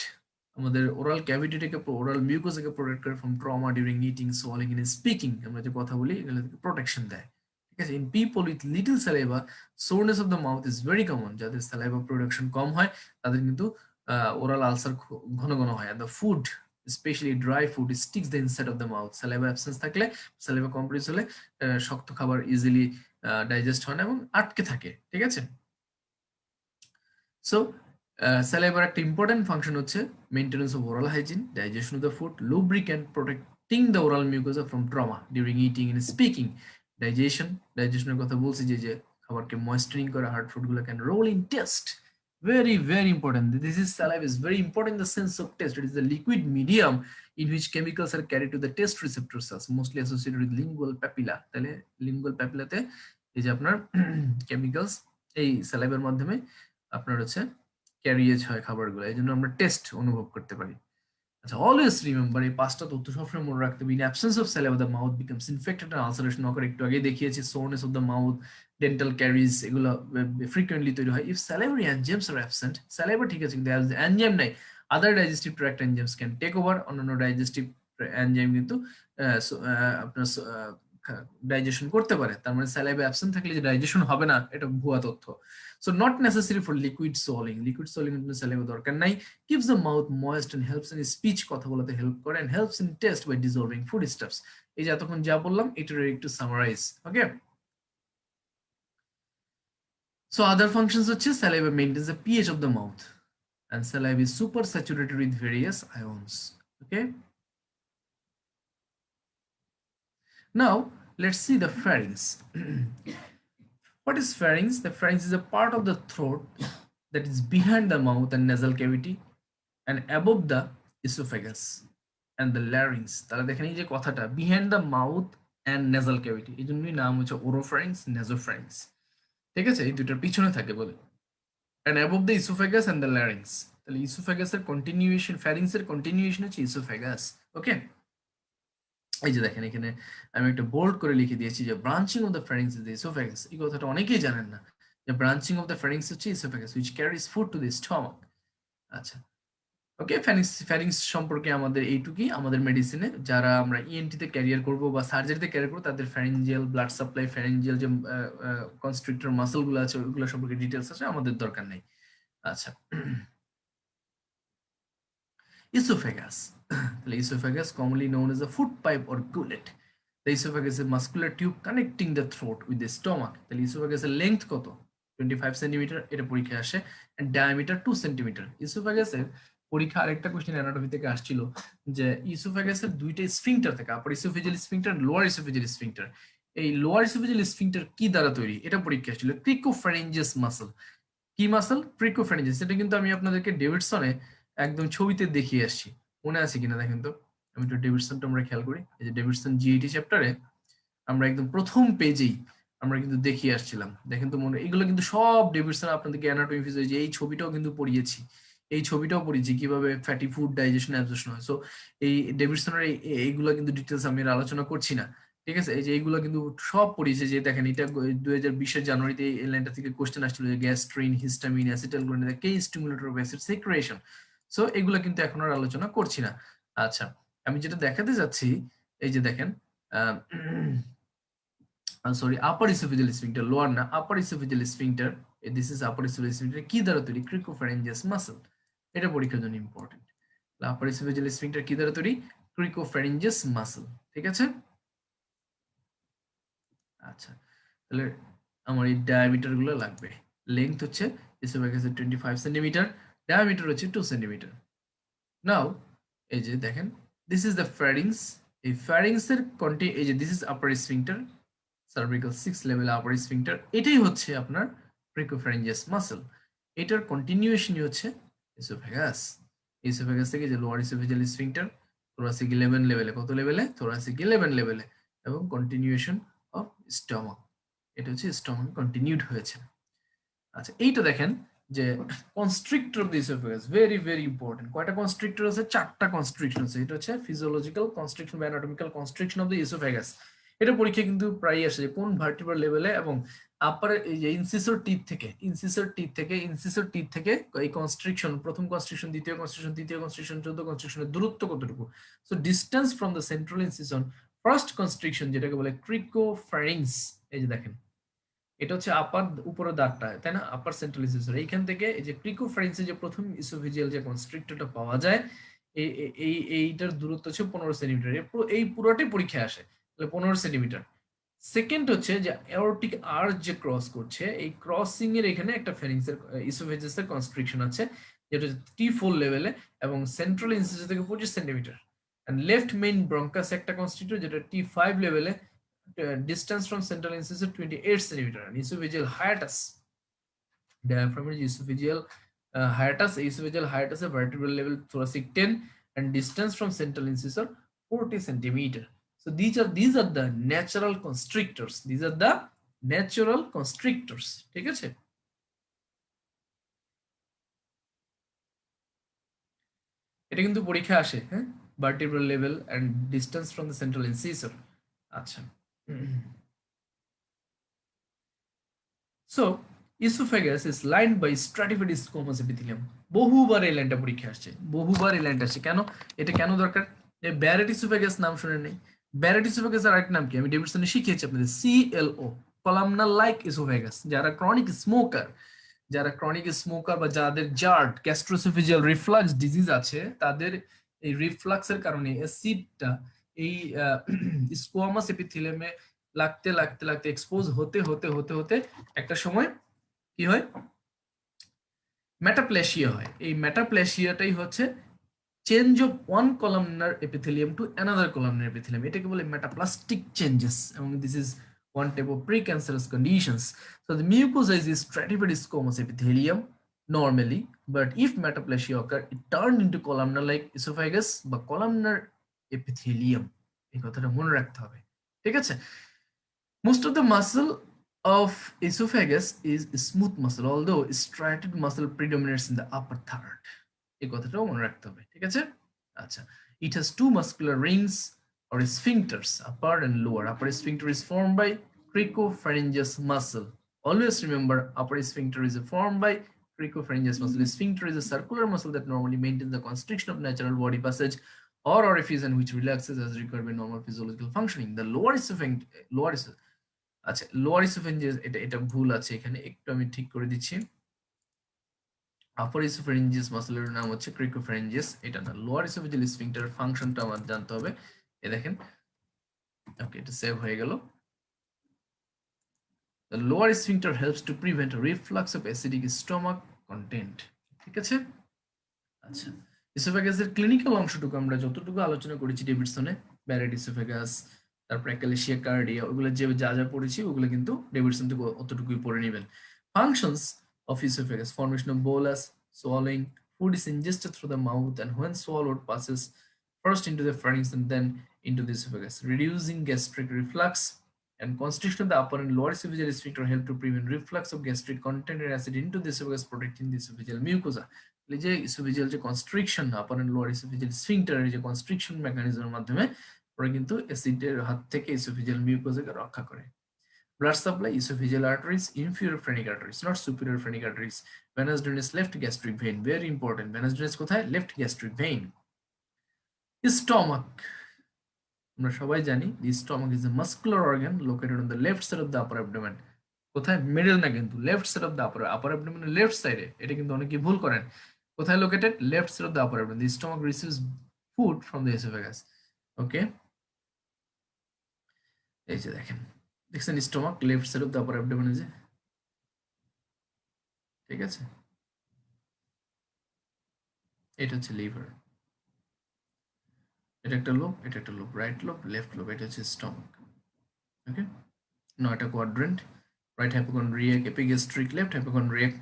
আমাদের ওরাল ক্যাভিটিটাকে, ওরাল মিউকোসাকে প্রোটেক্ট করে from trauma during eating, swallowing and speaking. আমরা যে কথা বলি এগুলো থেকে প্রোটেকশন দেয়। ঠিক আছে? In people with little saliva, soreness of the mouth is very common. যাদের স্যালাইভা প্রোডাকশন কম হয় তাদের কিন্তু ওরাল আলসার ঘন ঘন হয়। The food, specially dry food, sticks the inside of the mouth. Saliva absence থাকলে, স্যালাইভা কমপ্রেস হলে শক্ত খাবার ইজিলি ডাইজেস্ট হয় না এবং আটকে থাকে। ঠিক আছে? সো স্যালাইভার একটা ইম্পর্টেন্ট ফাংশন হচ্ছে maintenance of oral hygiene, digestion of the food, lubricant, protecting the oral mucosa from trauma during eating and speaking. ডাইজেশনের কথা বলছি, যে খাবারকে ময়েস্টারিং করে, হার্ড ফুড গুলো can roll in taste. Very, very important. This is saliva is very important in the sense of taste. It is the liquid medium in which chemicals are carried to the taste receptor cells, mostly associated with lingual papilla. তাহলে lingual papilla তে এই যে আপনার chemicals এই salivary মাধ্যমে আপনার হচ্ছে carriage হয় খাবারগুলো, এই জন্য আমরা টেস্ট অনুভব করতে পারি। আচ্ছা, অলওয়েজ রিমেম্বার, এই পাঁচটা তথ্য সবসময় মনে রাখতে হবে। In absence of saliva the mouth becomes infected and ulceration occur। একটু আগে দেখিয়েছি, soreness of the mouth, dental caries, এগুলো ফ্রিকোয়েন্টলি তৈরি হয়। If salivary enzymes are absent, saliva ঠিক আছে কিন্তু এনজাইম নাই, other digestive tract enzymes can take over. অন্যান্য ডাইজেস্টিভ এনজাইম কিন্তু আপনার ডাইজেশন করতে পারে। তার মানে স্যালাইভা অ্যাবসেন্ট থাকলে যে ডাইজেশন হবে না, এটা ভুয়া তথ্য। So not necessary for liquid swallowing, liquid swallowing এর জন্য স্যালাইভা দরকার নাই। Keeps the mouth moist and helps in speech, কথা বলাতে হেল্প করে, and helps in taste by dissolving foodstuffs। এই যে এতক্ষণ যা বললাম এটার একটু সামারাইজ। ওকে, সো আদার ফাংশনস হচ্ছে saliva maintains the pH of the mouth and saliva is super saturated with various ions. Okay, now let's see the pharynx. What is pharynx? The pharynx is a part of the throat that is behind the mouth and nasal cavity and above the esophagus and the larynx. তাহলে দেখেন এই যে কথাটা behind the mouth and nasal cavity, এই জন্যই নাম হচ্ছে oropharynx, nasopharynx। ঠিক আছে? এই দুটোর পিছনে থাকে বলে। and above the esophagus and the larynx, তাহলে esophagus এর কন্টিনিউয়েশন, pharynx এর কন্টিনিউয়েশন হচ্ছে esophagus। ওকে, এই যে দেখেন এখানে আমি একটা বোল্ড করে লিখে দিয়েছি যে branching of the pharynx is the esophagus। এই কথাটা অনেকেই জানেন না, যে ব্রাঞ্চিং অফ দ্য pharynx হচ্ছে esophagus which carries food to the stomach। আচ্ছা, ওকে, ফ্যারিংস সম্পর্কে আমাদের এইটুকুই। আমাদের মেডিসিনে যারা আমরা ইএনটি তে ক্যারিয়ার করব বা সার্জারিতে ক্যারিয়ার করব, তাদের ফ্যারিঞ্জিয়াল ব্লাড সাপ্লাই, ফ্যারিঞ্জিয়াল যে কনস্ট্রিক্টর মাসল গুলো আছে ওইগুলো সম্পর্কে ডিটেলস আছে, আমাদের দরকার নেই। আচ্ছা, esophagus, তাহলে esophagus commonly known as a food pipe or gullet. The esophagus is a muscular tube connecting the throat with the stomach. তাহলে esophagus এর লেংথ কত? 25 সেন্টিমিটার, এটা পরীক্ষায় আসে, and diameter 2 সেন্টিমিটার। esophagus এর পরীক্ষা আরেকটা কোশ্চেন অ্যানাটমি থেকে আসছিল, যে esophagus এর দুইটা স্ফিংটার থাকে, upper oesophageal sphincter, lower oesophageal sphincter. এই লোয়ার ইসোফেজিয়াল স্ফিংটার কি দ্বারা তৈরি? এটা পরীক্ষা আসছিল। Cricopharyngeus muscle. কি মাসল? ক্রিকোফ্যারিঞ্জিয়াস। এটা কিন্তু আমি আপনাদেরকে ডেভিডসনে একদম ছবিতে দেখিয়ে আসছি, মনে আছে কিনা দেখেন তো। আমি একটু ডেভিডসনটা আমরা খেয়াল করি, এই যে ডেভিডসন জিএটি চ্যাপ্টারে আমরা একদম প্রথম পেজেই আমরা কিন্তু দেখিয়ে আসছিলাম, দেখেন তো মনে, এগুলো কিন্তু সব ডেভিডসন আপনাদেরকে অ্যানাটমি ফিজিওলজি, এই ছবিটাও কিন্তু পড়িয়েছি, এই ছবিটাও পড়িয়েছি কিভাবে ফ্যাটি ফুড ডাইজেশন অ্যাবজর্পশন হয়। সো এই ডেভিডসনের এইগুলো কিন্তু ডিটেলস আমি আর আলোচনা করছি না, ঠিক আছে। এই যে এইগুলো কিন্তু সব পড়িয়েছে, যে দেখেন এটা 2020 জানুয়ারিতে এই লাইনটা থেকে কোশ্চেন আসছিল, যে gastrin, histamine, acetylcholine, K stimulator of acid secretion. So এগুলো কিন্তু এখন আর আলোচনা করছি না। আচ্ছা, আমি যেটা দেখাতে যাচ্ছি, এই যে দেখেন, sorry, upper oesophageal sphincter, lower না, upper oesophageal sphincter, this is upper oesophageal sphincter কি দ্বারা তৈরি? Cricopharyngeus muscle. এটা পরীক্ষার জন্য ইম্পর্টেন্ট। আপার ইসোফেজিয়াল স্ফিংটার কি দ্বারা তৈরি? ক্রিকোফ্যারিঞ্জিয়াস মাসল, ঠিক আছে। আচ্ছা, তাহলে আমার এই ডায়ামিটার গুলো লাগবে। লেংথ হচ্ছে ইসোফেগাসের 25 সেন্টিমিটার, ডায়ামিটার হচ্ছে 2 সেন্টিমিটার। নাও এই যে দেখেন, দিস ইজ দ্য ফ্যারিংস, এই ফ্যারিংস এর এই যে this is upper sphincter, cervical 6 level upper sphincter, এটাই হচ্ছে আপনার প্রিকোফ্যারিঞ্জিয়াস মাসল। এটার কন্টিনিউয়েশনই হচ্ছে ইসোফেগাস। ইসোফেগাস থেকে যে লোয়ার ইসোফেজিয়াল স্ফিংটার, থোরাসিক 11 লেভেলে, কত লেভেলে? থোরাসিক 11 লেভেলে, এবং কন্টিনিউয়েশন অফ স্টমাক, এটা হচ্ছে স্টমাক কন্টিনিউড হয়েছে। আচ্ছা, এইটা দেখেন যে constrictor of the oesophagus, very very important. কয়টা কনস্ট্রিক্টর আছে? 4টা কনস্ট্রিকশন আছে। এটা হচ্ছে ফিজিওলজিক্যাল কনস্ট্রিকশন বা anatomical constriction of the oesophagus. এটা পরীক্ষা কিন্তু প্রায় আসে, কোন ভার্টিব্রাল লেভেলে এবং আপার, এই যে ইনসিসর টিথ থেকে, ইনসিসর টিথ থেকে এই কনস্ট্রিকশন, প্রথম কনস্ট্রিকশন, দ্বিতীয় কনস্ট্রিকশন, তৃতীয় কনস্ট্রিকশন, চতুর্থ কনস্ট্রিকশনের দূরত্ব কতটুকু? So distance from the central incision, first constriction যেটাকে বলে ক্রিকোফ্যারিংস, এই যে দেখেন, এটা হচ্ছে আপার উপরের দাঁতটা, তাই না, আপার সেন্ট্রাল ইসোফেজিয়াল। এইখান থেকে এই যে ক্রিকোফ্যারিংসে যে প্রথম ইসোফেজিয়াল যে কনস্ট্রিক্টরটা পাওয়া যায়, এইটার দূরত্ব হচ্ছে 15 সেন্টিমিটার। এই পুরোটাই পরীক্ষায় আসে, তাহলে 15 সেন্টিমিটার। সেকেন্ড হচ্ছে যে অ্যাওরটিক আর্চ যে ক্রস করছে, এই ক্রসিং এর এখানে একটা ফ্যারিংসের ইসোফেজিয়াসের কনস্ট্রিকশন আছে, যেটা T4 লেভেলে এবং সেন্ট্রাল ইনসিসর থেকে 25 centimetre. And left main bronchus একটা কনস্ট্রিক্টর, যেটা T5 লেভেলে, distance from central incisor 28 centimeter, and esophageal hiatus, diaphragm is esophageal hiatus a vertebral level thoracic 10, and distance from central incisor 40 centimeter. So these are the natural constrictors, ঠিক আছে। এটা কিন্তু পরীক্ষা আসে, হ্যাঁ, vertebral level and distance from the central incisor। আচ্ছা, so oesophagus is lined by stratified squamous epithelium. বহুবার এই লাইনটা পরীক্ষা আসছে, বহুবার এই লাইনটা আসছে। কেন এটা কেন দরকার? এই ব্যারেট ইসোফেগাস নাম শুনেন নাই? ব্যারেট ইসোফেগাস আর আরেকটা নাম কি? আমি ডেভিডসনে শিখিয়েছি আপনাদের, CLO, কলামনার লাইক ইসোফেগাস। যারা ক্রনিক স্মোকার বা যাদের জার্ট, গ্যাস্ট্রোসোফেজিয়াল রিফ্লাক্স ডিজিজ আছে, তাদের এই রিফ্লাক্সের কারণে অ্যাসিডটা এই স্কোয়ামাস এপিথেলিয়ামে লাগতে লাগতে লাগতে এক্সপোজ হতে হতে হতে হতে একটা সময় কি হয়? মেটাপ্লেশিয়া হয়। এই মেটাপ্লেশিয়াটাই হচ্ছে change of one columnar epithelium to another columnar epithelium, এটাকে বলে মেটাপ্লাস্টিক চেঞ্জেস, এবং this is one type of precancerous conditions. So the mucosa is a stratified squamous epithelium normally, but if metaplasia occur, it turned into columnar like esophagus বা columnar epithelium। এই কথাটা মনে রাখতে হবে, ঠিক আছে। Most of the muscle of esophagus is smooth muscle, although striated muscle predominates in the upper third। এই কথাটাও মনে রাখতে হবে, ঠিক আছে। আচ্ছা, it has two muscular rings or sphincters, upper and lower. Upper sphincter is formed by cricopharyngeus muscle. Always remember, upper sphincter is formed by cricopharyngeus muscle. Sphincter is a circular muscle that normally maintains the constriction of natural body passage or orifice and which relaxes as required by normal physiological functioning. The আচ্ছা, lower ইসোফেঞ্জিয়াস, এটা ভুল আছে এখানে, একটু আমি ঠিক করে দিচ্ছি। আপার ইসোফেরিঞ্জিয়াস মাসলের নাম হচ্ছে ক্রিকোফ্যারিঞ্জিয়াস, এটা না। লোয়ার ইসোফেজিয়াল স্ফিংটার ফাংশনটা আমার জানতে হবে। এই দেখেন, ওকে, এটা সেভ হয়ে গেল। The lower sphincter helps to prevent reflux of acidic stomach content, ঠিক আছে। আচ্ছা, ইসোফেগাসের ক্লিনিক্যাল অংশটুকু আমরা যতটুকু আলোচনা করেছি ডেভিডসনে, ব্যারেট ইসোফেগাস, তারপর অ্যাকালেশিয়া কার্ডিয়া, ওগুলো যে যা যা পড়েছি ওগুলো কিন্তু ডেভিডসন থেকে অতটুকুই পড়ে নেবেন। Functions of oesophagus: formation of bolus, swallowing, Food is ingested through the mouth and when swallowed passes first into the pharynx and then into the esophagus, reducing gastric reflux. And constriction of the upper and lower esophageal sphincter help to prevent reflux of gastric content and acid into the esophagus, protecting the esophageal mucosa. যে esophageal যে constriction, upper and lower esophageal sphincter যে constriction mechanism এর মাধ্যমে ওরা কিন্তু অ্যাসিডের হাত থেকে esophageal mucosa-কে রক্ষা করে। Blood supply, esophageal arteries, inferior phrenic arteries, not superior phrenic arteries. Venous drainage, left gastric vein, very important. Venous drainage কোথায়? Left gastric vein. Stomach. আমরা সবাই জানি the stomach is a muscular organ located on the left side of the upper abdomen. কোথায়? Middle না কিন্তু, left side of the upper অ্যাবডোমেনের left সাইডে। এটা কিন্তু অনেকে ভুল করেন। কোথায় located? Left side of the upper abdomen. The stomach receives food from the esophagus. Okay, এই যে দেখেন, দেখছেন stomach left side of the upper abdomen, যে ঠিক আছে, এটা হচ্ছে লিভার, এটা একটা লোব, এটা একটা lobe, right lobe, left lobe, এটা হচ্ছে স্টমাক। ওকে, নয়টা quadrant, right hypochondriac, epigastric, left hypochondriac.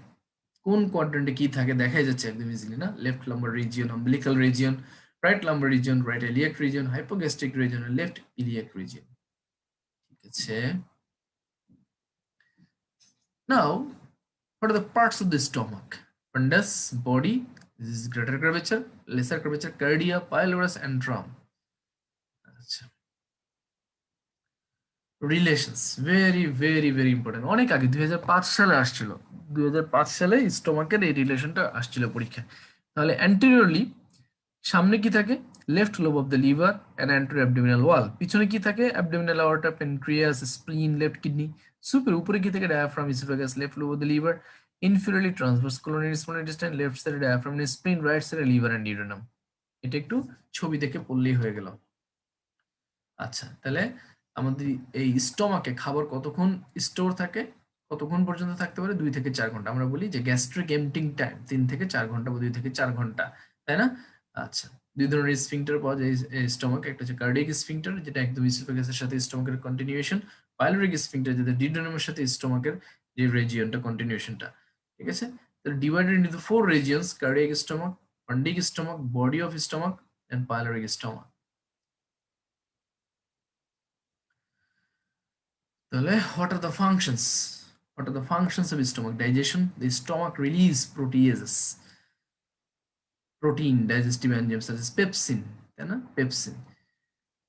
কোন কোয়াড্রেন্টে কি থাকে দেখাই যাচ্ছে একদম ইজিলি না? Left lumbar region, umbilical region, right lumbar region, right iliac region, hypogastric region, left iliac region. ঠিক আছে, now what are the parts of the stomach? Fundus, body, this is greater curvature, lesser curvature, cardia, pylorus, and drum. Relations very very very important. অনেক আগে 2005 সালে আসছিল, 2005 সালে স্টোমাকের এই রিলেশনটা আসছিল পরীক্ষায়। তাহলে অ্যান্টেরিয়রলি সামনে কি থাকে? Left lobe of the liver and anterior abdominal wall. পিছনে কি থাকে? Abdominal aorta, pancreas, spleen, left kidney. সুপের উপরে কি থাকে? Diaphragm, oesophagus, left lobe of the liver. Inferiorly transverse colonary small intestine, left সাইডে ডায়াফ্রাম, স্প্লিন, রাইট সাইডে liver and uranium. এটা একটু ছবি দেখে পড়লেই হয়ে গেল। আচ্ছা, তাহলে আমাদের এই স্টমাকে খাবার কতক্ষণ স্টোর থাকে, কতক্ষণ পর্যন্ত থাকতে পারে? 2 থেকে 4 ঘন্টা। আমরা বলি যে গ্যাস্ট্রিক এমপ্টিং টাইম 3 থেকে 4 ঘন্টা বা 2 থেকে 4 ঘন্টা, তাই না? আচ্ছা, দুই ধরনের স্ফিংক্টার পাওয়া যায় স্টমাকে। একটা হচ্ছে কার্ডিয়াক স্ফিংক্টার, যেটা একদম ইসোফেগাসের সাথে স্টমাকের কন্টিনিউয়েশন। পাইলোরিক স্ফিংক্টার, যেটা ডিউডেনামের সাথে স্টমাকের যে রিজিয়নটা, কন্টিনিউয়েশনটা। ঠিক আছে, তাহলে divided into 4 regions: cardiac stomach, fundic stomach, body of stomach, and pyloric stomach. What are the functions? What are the functions of stomach? Digestion. The stomach release proteases, protein digestive enzymes such as pepsin, তাই না? Pepsin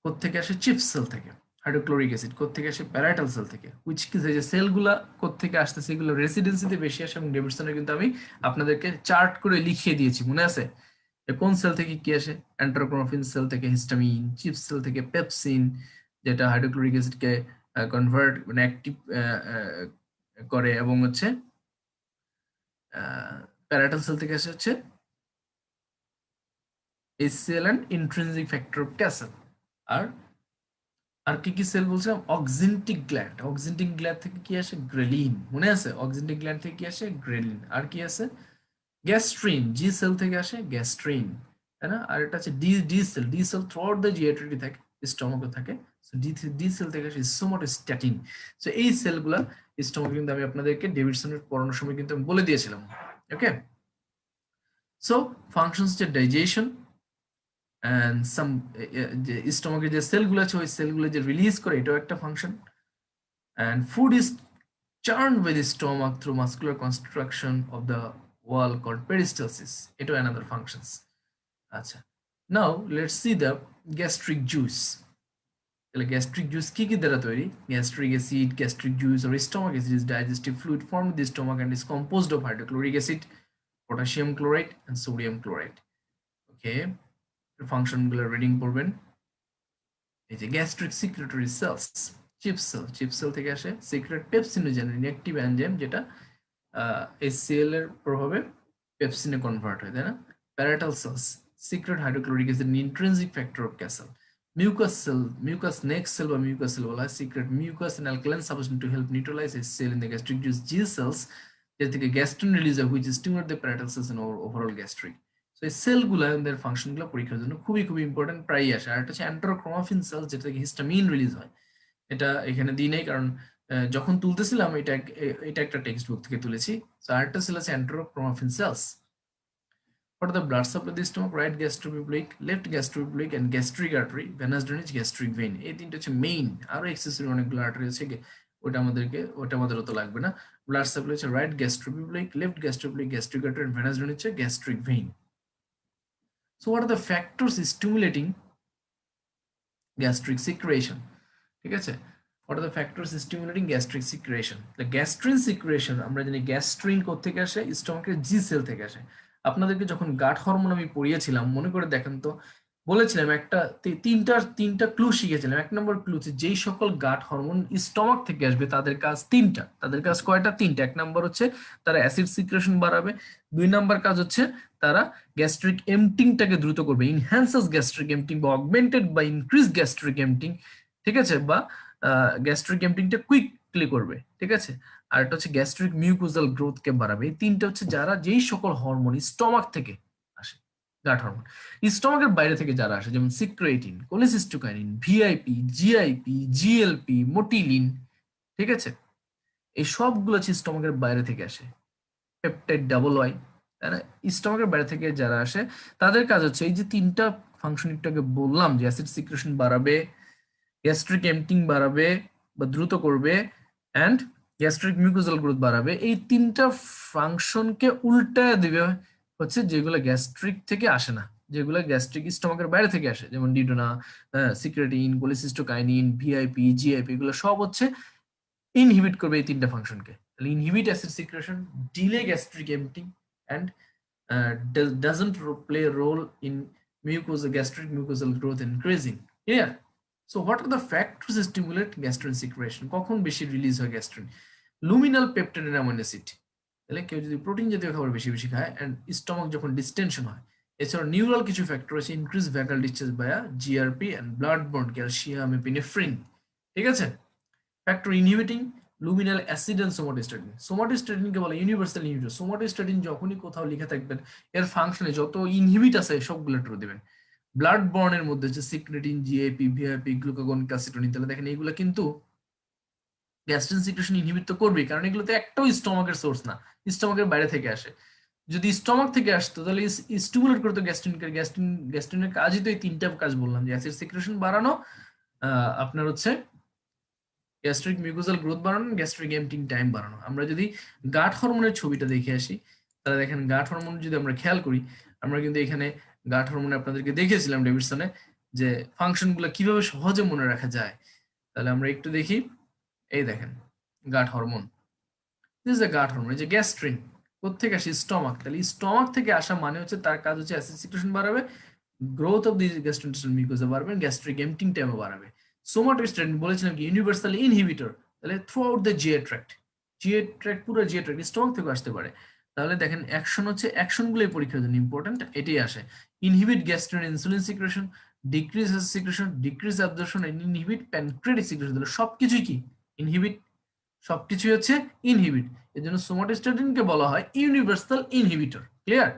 কোত্থেকে আসে? Chips cell থেকে। Hydrochloric acid কোত্থেকে আসে? Parietal sell থেকে। Which কি যে সেলগুলা কোত্থেকে আসতেছে, এগুলো রেসিডেন্সিতে বেশি আসে। এবং ডেভিডসনে কিন্তু আমি আপনাদেরকে চার্ট করে লিখিয়ে দিয়েছি, মনে আছে? কোন সেল থেকে কি আসে? এন্টারোক্রোমাফিন সেল থেকে হিস্টামিন, চিপস সেল থেকে পেপসিন, যেটা হাইড্রোক্লোরিক অ্যাসিডকে কনভার্ট মানে অ্যাক্টিভ করে, এবং হচ্ছে প্যারাইটাল সেল থেকে আসে হচ্ছে HCl and intrinsic factor of Castle। আর কি কি সেল বলছিলাম? অক্সিনটিক গ্ল্যান্ড, অক্সিনটিক গ্ল্যান্ড থেকে কি আসে? গ্রেলিন, মনে আছে? অক্সিনটিক গ্ল্যান্ড থেকে কি আসে? গ্রেলিন। আর কি আছে? গ্যাস্ট্রিন, জি সেল থেকে আসে গ্যাস্ট্রিন, তাই না? আর এটা আছে D cell. D cell throughout the GIT থাকে, স্টমাকে থাকে। সো ডি সেল থেকে আসে সোমাটোস্ট্যাটিন। সো এই সেলগুলা স্টমাকে কিন্তু আমি আপনাদেরকে ডেভিডসনের পড়ানোর সময় কিন্তু আমি বলে দিয়েছিলাম। ওকে, সো ফাংশনস যে ডাইজেশন and some যে স্টমাকে যে সেলগুলো আছে ওই সেলগুলো যে রিলিজ করে, এটাও একটা function. and food is churned by the stomach through muscular construction of the wall called peristalsis, এটাও another functions। আচ্ছা, now let's see the gastric juice। তাহলে গ্যাস্ট্রিক জুস কি কি দ্বারা তৈরি? Gastric acid, gastric juice or stomach acid is digestive fluid formed in the stomach and is composed of hydrochloric acid, potassium chloride and sodium chloride। Okay, ফাংশনগুলো reading করবেন। এই যে gastric secretory cells, chief cell, chief cell থেকে আসে secrete pepsinogen inactive enzyme, যেটা HCl এর প্রভাবে পেপসিনে কনভার্ট হয়, তাই না? Parietal cells, secrete hydrochloric acid intrinsic factor of Castle. Mucus cell, mucus neck cell বা মিউকাস সেল বলা হয়, secrete mucus and alkaline substance to help neutralise HCl in the gastric juice। G cells, যে থেকে gastrin release হয়, which stimulate the parietal cells and overall gastric. So এই সেলগুলো এদের ফাংশনগুলো পরীক্ষার জন্য খুবই খুবই ইম্পর্টেন্ট, প্রায়ই আসে। আর একটা হচ্ছে এন্টারোক্রোমাফিন সেল, যেটা থেকে হিস্টামিন রিলিজ হয়। এটা এখানে দিই নাই কারণ যখন তুলতেছিলাম এটা একটা টেক্সট বুক থেকে তুলেছি। সো আরেকটা সেল আছে এন্টারোক্রোমাফিন sales. What are the blood supply of the stomach? Right gastropublic, left gastropublic, and gastric artery, venous drainage, gastric vein. এই তিনটা হচ্ছে মেইন। আরো এক্সেসরি অনেকগুলো আর্টারি আছে, ওটা আমাদের অত লাগবে না। ব্লাড সাপ্লাই হচ্ছে right gastroepiploic, left gastroepiploic, gastric artery, and venous drainage হচ্ছে gastric vein. So what are the factors stimulating gastric secretion? ঠিক আছে, what are the factors stimulating gastric secretion? The gastrin secretion আমরা জানি gastrin কোথা থেকে আসে, স্টমাকের জি sell থেকে আসে। আপনাদেরকে যখন গাট হরমোন আমি পড়িয়েছিলাম মনে করে দেখেন তো, বলেছিলাম একটা তিনটা ক্লু শিখেছিলাম। এক নম্বর ক্লু হচ্ছে যেই সকল গাট হরমোন স্টমাক থেকে আসবে তাদের কাজ তিনটা। তাদের কাজ কয়টা? তিনটা। এক নম্বর হচ্ছে তারা অ্যাসিড সিক্রেশন বাড়াবে, দুই নাম্বার কাজ হচ্ছে তারা গ্যাস্ট্রিক এমটিংটাকে দ্রুত করবে, ইনহ্যান্সেস গ্যাস্ট্রিক এমটিং বা অগমেন্টেড বা ইনক্রিজ গ্যাস্ট্রিক এমটিং, ঠিক আছে, বা গ্যাস্ট্রিক এমটিংটা কুইকলি করবে, ঠিক আছে। আর এটা হচ্ছে গ্যাস্ট্রিক মিউকোজাল গ্রোথকে বাড়াবে। এই তিনটা হচ্ছে যারা যেই সকল হরমোন স্টমাক থেকে আসে, গাট হরমোন। স্টমাকের বাইরে থেকে যারা আসে যেমন secretin, cholecystokinin, VIP, GIP, GLP, motilin, ঠিক আছে, এই সবগুলো হচ্ছে স্টমাকের বাইরে থেকে আসে। পেপটাইড ডাবল ওয়াই, তাই না? স্টমাকের বাইরে থেকে যারা আসে তাদের কাজ হচ্ছে এই যে তিনটা ফাংশন একটু আগে বললাম, যে অ্যাসিড সিক্রেশন বাড়াবে, গ্যাস্ট্রিক এমটিং বাড়াবে বা দ্রুত করবে, অ্যান্ড গ্যাস্ট্রিক মিউকোজাল গ্রোথ বাড়াবে। এই তিনটা ফাংশনকে উল্টায় দিবে হচ্ছে যেগুলো গ্যাস্ট্রিক থেকে আসে না, যেগুলো গ্যাস্ট্রিক স্টমাকের বাইরে থেকে আসে, যেমন ডিডোনা, সিক্রেটিন, কোলেসিস্টোকাইনিন, ভিআইপি, জিআইপি, এগুলো সব হচ্ছে ইনহিবিট করবে এই তিনটা ফাংশনকে। তাহলে inhibit acid secretion, delay gastric emptying, and doesn't play a role in gastric mucosal growth increasing. Clear? So what are the factors that stimulate gastrin secretion? কখন বেশি রিলিজ হয় gastrin? Luminal peptide and amino acid, তাহলে কেউ যদি protein জাতীয় খাবার বেশি বেশি খায়, এন্ড স্টমাক যখন ডিস্টেনশন হয়। এছাড়া নিউরাল কিছু ফ্যাক্টর আছে, increase vagal discharge via GRP and blood borne calcium, epinephrine, ঠিক আছে। Factor inhibiting luminal acid and somatostatin. সোমাটোস্ট্যাটিনকে বলে ইউনিভার্সাল ইনহিবিটর। সোমাটোস্ট্যাটিন যখনই কোথাও লিখে থাকবেন এর ফাংশনে যত ইনহিবিট আছে সবগুলো ট্রু দিবেন। ব্লাড বর্নের মধ্যে হচ্ছে সিক্রেটিন, জিএপি, ভিআইপি, গ্লুকাগন, ক্যাসিটোনিন। তাহলে দেখেন এগুলো কিন্তু গ্যাস্ট্রিন সিক্রেশন ইনহিবিট তো করবেই, কারণ এগুলো তো একটাও স্টমাকের সোর্স না, স্টমাকের বাইরে থেকে আসে। যদি স্টমাক থেকে আসতো তাহলে স্টিমুলেট করতো গ্যাস্ট্রিনকে। গ্যাস্ট্রিনের কাজই তো এই তিনটা কাজ বললাম, যে অ্যাসিড সিক্রেশন বাড়ানো, আপনার হচ্ছে গ্যাস্ট্রিক মিউকোজাল গ্রোথ বাড়ানো, গ্যাস্ট্রিক এমটিং টাইম বাড়ানো। আমরা যদি গাট হরমোনের ছবিটা দেখে আসি তাহলে দেখেন গাট হরমোন যদি আমরা খেয়াল করি, আমরা কিন্তু এখানে গাট হরমোনে আপনাদেরকে দেখিয়েছিলাম ডেভিডসনে যে ফাংশনগুলো কিভাবে সহজে মনে রাখা যায়। তাহলে আমরা একটু দেখি, এই দেখেন gut hormone, this is the gut hormone. যে গ্যাস্ট্রিন কোত্থেকে আসে? স্টমাক। তাহলে স্টমাক থেকে আসা মানে হচ্ছে তার কাজ হচ্ছে অ্যাসিড সিক্রেশন বাড়াবে, growth of the gastrointestinal mucosa বাড়াবে, গ্যাস্ট্রিক এমটিং টাইমও বাড়াবে। সোমাটোস্ট্যাটিন বলেছিলাম কি ইউনিভার্সাল ইনহিবিটর, তাহলে through out the GI tract, GI tract পুরো জিআই ট্র্যাক্ট স্টমাক থেকে আসতে পারে। তাহলে দেখেন অ্যাকশন হচ্ছে, অ্যাকশনগুলো এই পরীক্ষার জন্য ইম্পর্টেন্ট, এটাই আসে। Inhibit gastrin insulin secretion, decrease secretion, decrease absorption, inhibit pancreatic secretion. তাহলে সবকিছুই কি ইনহিবিট, সবকিছুই হচ্ছে ইনহিবিট। এর জন্য সোমাটোস্ট্যাটিনকে বলা হয় universal inhibitor. Clear?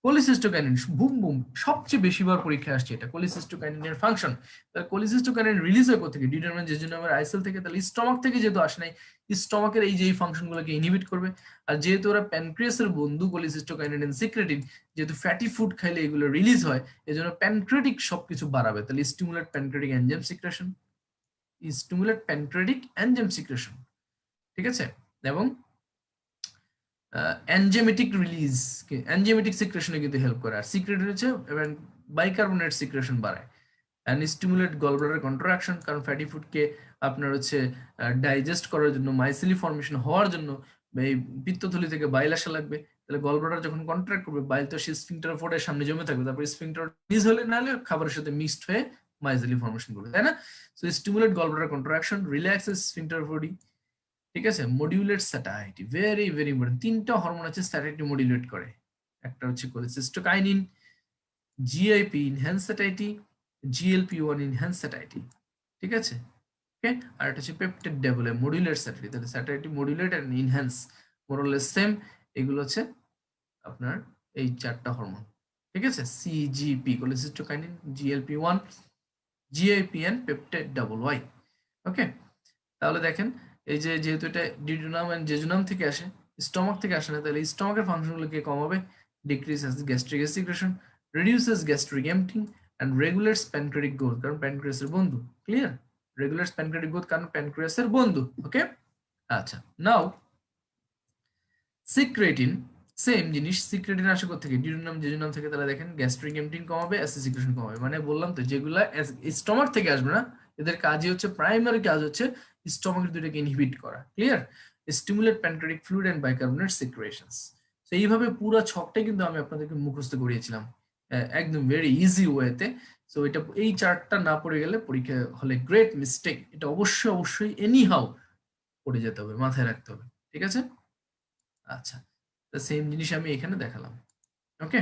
Cholecystokinin, boom boom, সবচেয়ে বেশিবার পরীক্ষা আসছে এটা, কোলিসিস্টোকাইনিনের ফাংশন। তাহলে কোলিসিস্টোকাইনিন রিলিজ হয় কোথা থেকে? ডিটারমিন জেজুনামের আইসেল থেকে। তাহলে স্টমাক থেকে যেহেতু আসে নাই, স্টমাকের এই যে এই ফাংশনগুলোকে ইনহিবিট করবে। আর যেহেতু ওরা প্যানক্রিয়াসের বন্ধু কোলিসিস্টোকাইনিন এন্ড সিক্রেটিন, যেহেতু ফ্যাটি ফুড খাইলে এগুলো রিলিজ হয়, এজন্য প্যানক্রিয়াটিক সবকিছু বাড়াবে। তাহলে stimulate pancreatic enzyme secretion, stimulate pancreatic enzyme secretion, ঠিক আছে। এবং এনজাইমেটিক রিলিজ, এনজাইমেটিক সিক্রেশনে কিন্তু হেল্প করে। আর সিক্রেট হচ্ছে বাইকার্বনেট সিক্রেশন বাড়ায়, অ্যান্ড স্টিমুলেট গলব্লাডার কন্ট্রাকশন, কারণ ফ্যাটি ফুডকে আপনার হচ্ছে ডাইজেস্ট করার জন্য, মাইসেলি ফর্মেশন হওয়ার জন্য এই পিত্তথলি থেকে বাইল আসা লাগবে। তাহলে গলব্লাডার যখন কন্ট্রাক্ট করবে, বাইল তো সেই স্ফিংক্টার ফোর্ডের সামনে জমে থাকবে, তারপর স্ফিংক্টার রিলিজ হলে না হলে খাবারের সাথে মিক্সড হয়ে মাইসেলি ফর্মেশন করবে, তাই না? So stimulate gallbladder contraction, relaxes sphincter of Oddi, ঠিক আছে। Modulate satiety, very very important. তিনটা হরমোন আছে স্যাটাইটি মডিউলেট করে, একটা হচ্ছে cholecystokinin, GIP enhance satiety, GLP one enhance satiety, ঠিক আছে। ওকে, আর এটা হচ্ছে পেপটাইড ডাবল মডিউলেট স্যাটাইটি। তাহলে satiety modulate and enhance more or less same, এগুলো হচ্ছে আপনার এই চারটা হরমোন, ঠিক আছে। CGP cholecystokinin, GLP one, GIP and peptide double Y. Okay, তাহলে দেখেন এই যে যেহেতু এটা ডিউডিনাম এন্ড জেজুনাম থেকে আসে, স্টমাক থেকে আসে না, তাহলে স্টমাকের ফাংশনগুলোকে কমাবে, decreases gastric secretion, reduces gastric emptying, and regulates pancreatic growth কারণ প্যানক্রিয়াসের বন্ধু। ক্লিয়ার? রেগুলার প্যানক্রিয়াটিক গ্রোথ কারণ প্যানক্রিয়াসের বন্ধু। ওকে, আচ্ছা, নাও সিক্রেটিন, সেম জিনিস। সিক্রেটিন আসে কোথা থেকে? ডিউডিনাম জেজুনাম থেকে। তাহলে দেখেন গ্যাস্ট্রিক এমপ্টিং কমাবে, অ্যাসিড সিক্রেশন কমাবে। মানে বললাম তো, যেগুলা স্টমাক থেকে আসবে না, এদের কাজই হচ্ছে, প্রাইমারি কাজ হচ্ছে স্টমাকের দুইটাকে ইনহিবিট করা। Clear? Stimulate pancreatic fluid and bicarbonate secretions. তো এইভাবে পুরো ছকটাই কিন্তু আমি আপনাদেরকে মুখস্থ করিয়েছিলাম একদম ভেরি ইজি ওয়েতে। সো এটা, এই চার্টটা না পড়ে গেলে পরীক্ষা হলে গ্রেট মিস্টেক। এটা অবশ্যই অবশ্যই এনি হাউ পড়ে যেতে হবে, মাথায় রাখতে হবে। ঠিক আছে? আচ্ছা, তো সেম জিনিস আমি এখানে দেখালাম। ওকে,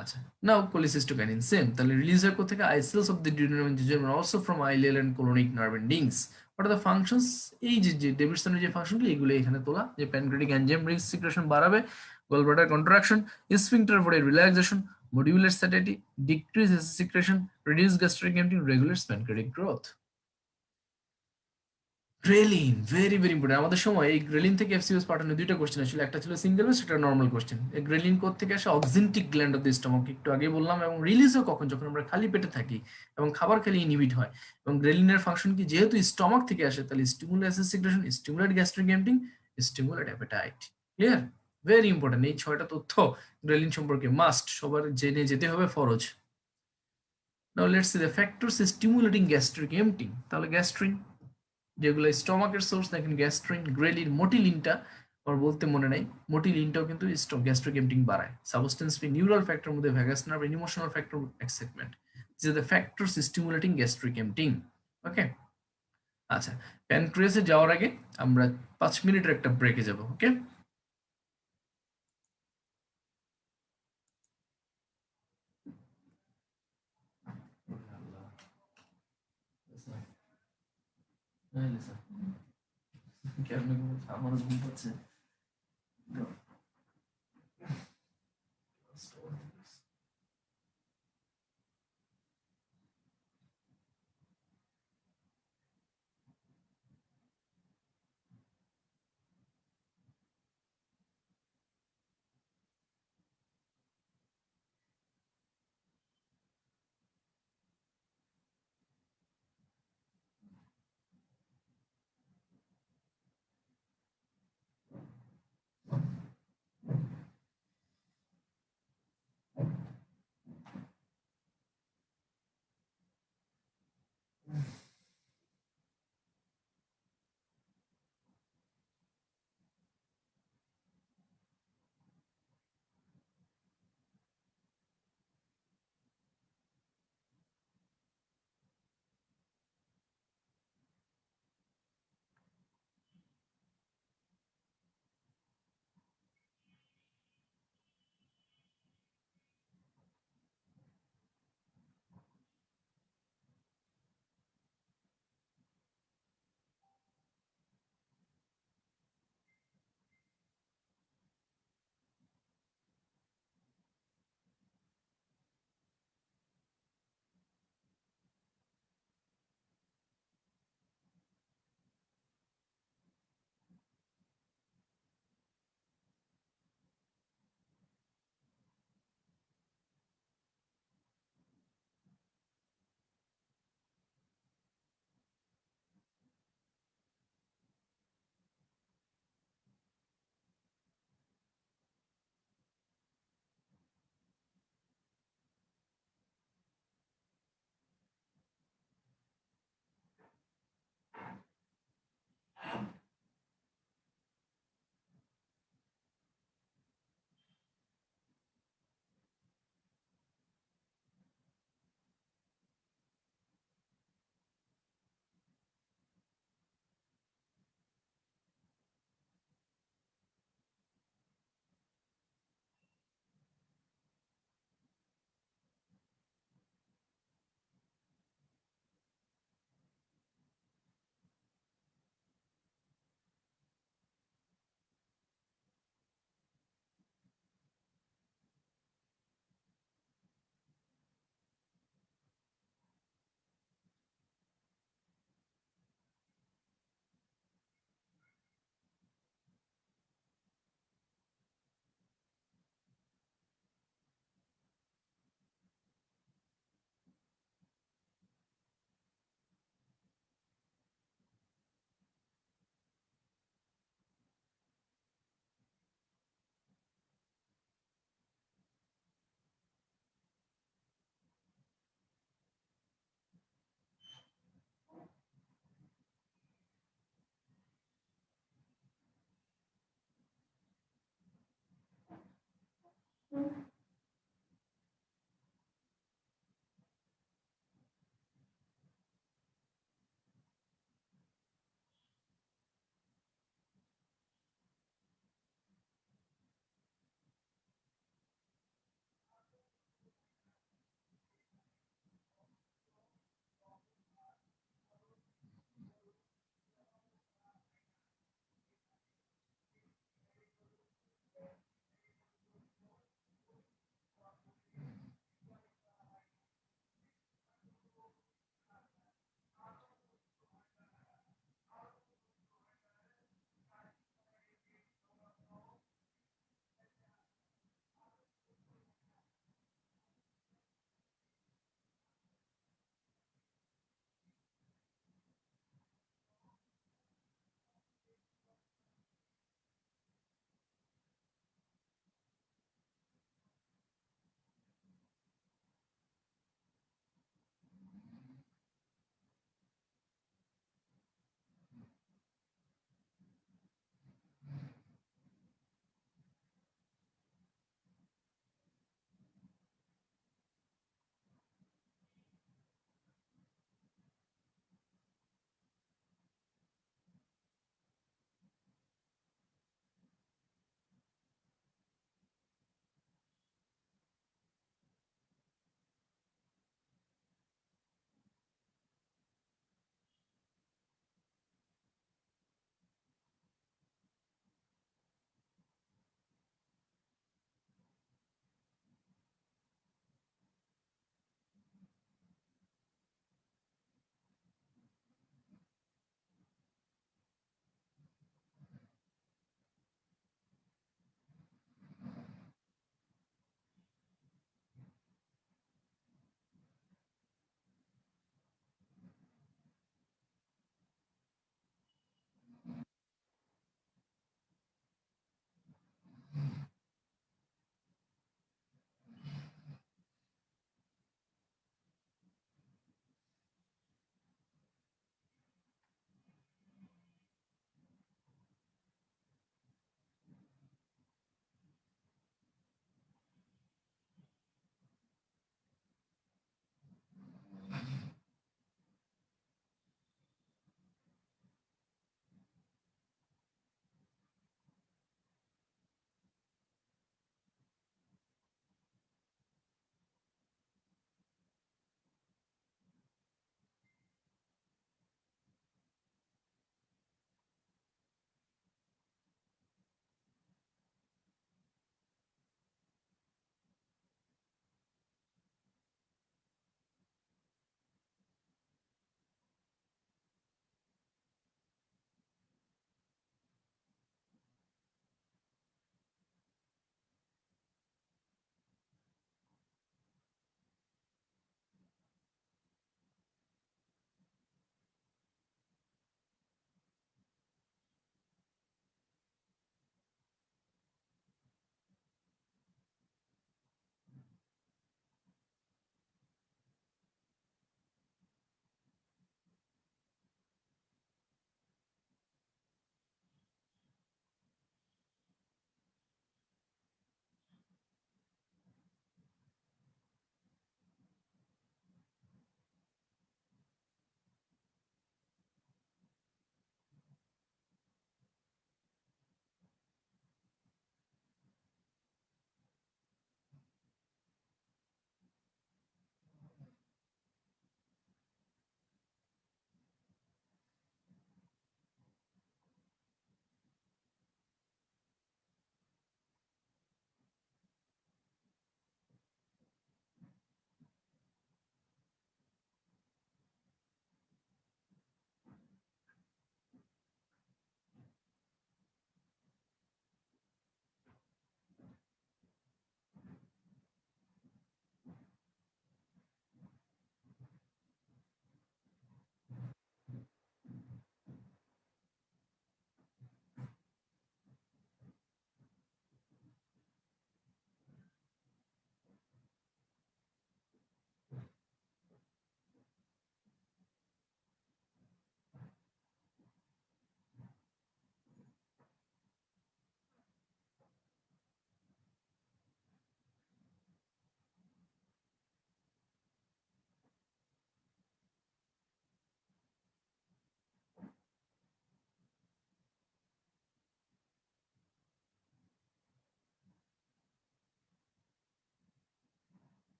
আচ্ছা, নাও কোলিসিস্টোকাইনিন সেম। তাহলে রিলিজ হয় কোথা থেকে? I cells of the duodenum and jejunum, also from ileal and colonic nerve endings. What are the functions? এই যে ডেভিডসনের যে ফাংশনগুলো, এগুলো এখানে তোলা। যে প্যানক্রিয়াটিক এনজাইম সিক্রেশন বাড়াবে, গলব্লাডার কন্ট্রাকশন, স্ফিংক্টার ভরে relaxation, modulate satiety, decrease secretion, reduce gastric emptying, regulates pancreatic growth. Ghrelin very very important. আমাদের সময় এই গ্রেলিন থেকে এফসিএস পাঠানো দুইটা কোশ্চেন আসলে, একটা ছিল সিঙ্গেল বেস, একটা নর্মাল কোশ্চেন। এই গ্রেলিন কোথা থেকে আসে? অক্সিনটিক গ্ল্যান্ড অফ দ্য স্টমাক, একটু আগে বললাম। এবং রিলিজও কখন? যখন আমরা খালি পেটে থাকি এবং খাবার খেলে ইনহিবিট হয়। এবং গ্রেলিনের ফাংশন কি? যেহেতু স্টমাক থেকে আসে, তাহলে stimulate acid secretion, stimulate gastric emptying, stimulate appetite. Clear? Very important. এই 6টা তথ্য গ্রেলিন সম্পর্কে মাস্ট সবার জেনে যেতে হবে, ফরজ। Now let's see the factors stimulating gastric emptying. তাহলে গ্যাস্ট্রিন, যেগুলো স্টমাকের সোর্স, দেখেন গ্যাস্ট্রিন, গ্রেলিন, মোটিলিনটা আমার বলতে মনে নাই, মোটিলিনটাও কিন্তু গ্যাস্ট্রিক এমপ্টিং বাড়ায়। সাবস্টেন্স ফ্রি নিউরাল ফ্যাক্টর মধ্যে vagus nerve, emotional factor, excitement. This are the factors stimulating gastric emptying. Okay, আচ্ছা, প্যানক্রিয়াসে যাওয়ার আগে আমরা 5 মিনিটের একটা ব্রেকে যাব। ওকে, আমার ঘুম পাচ্ছে।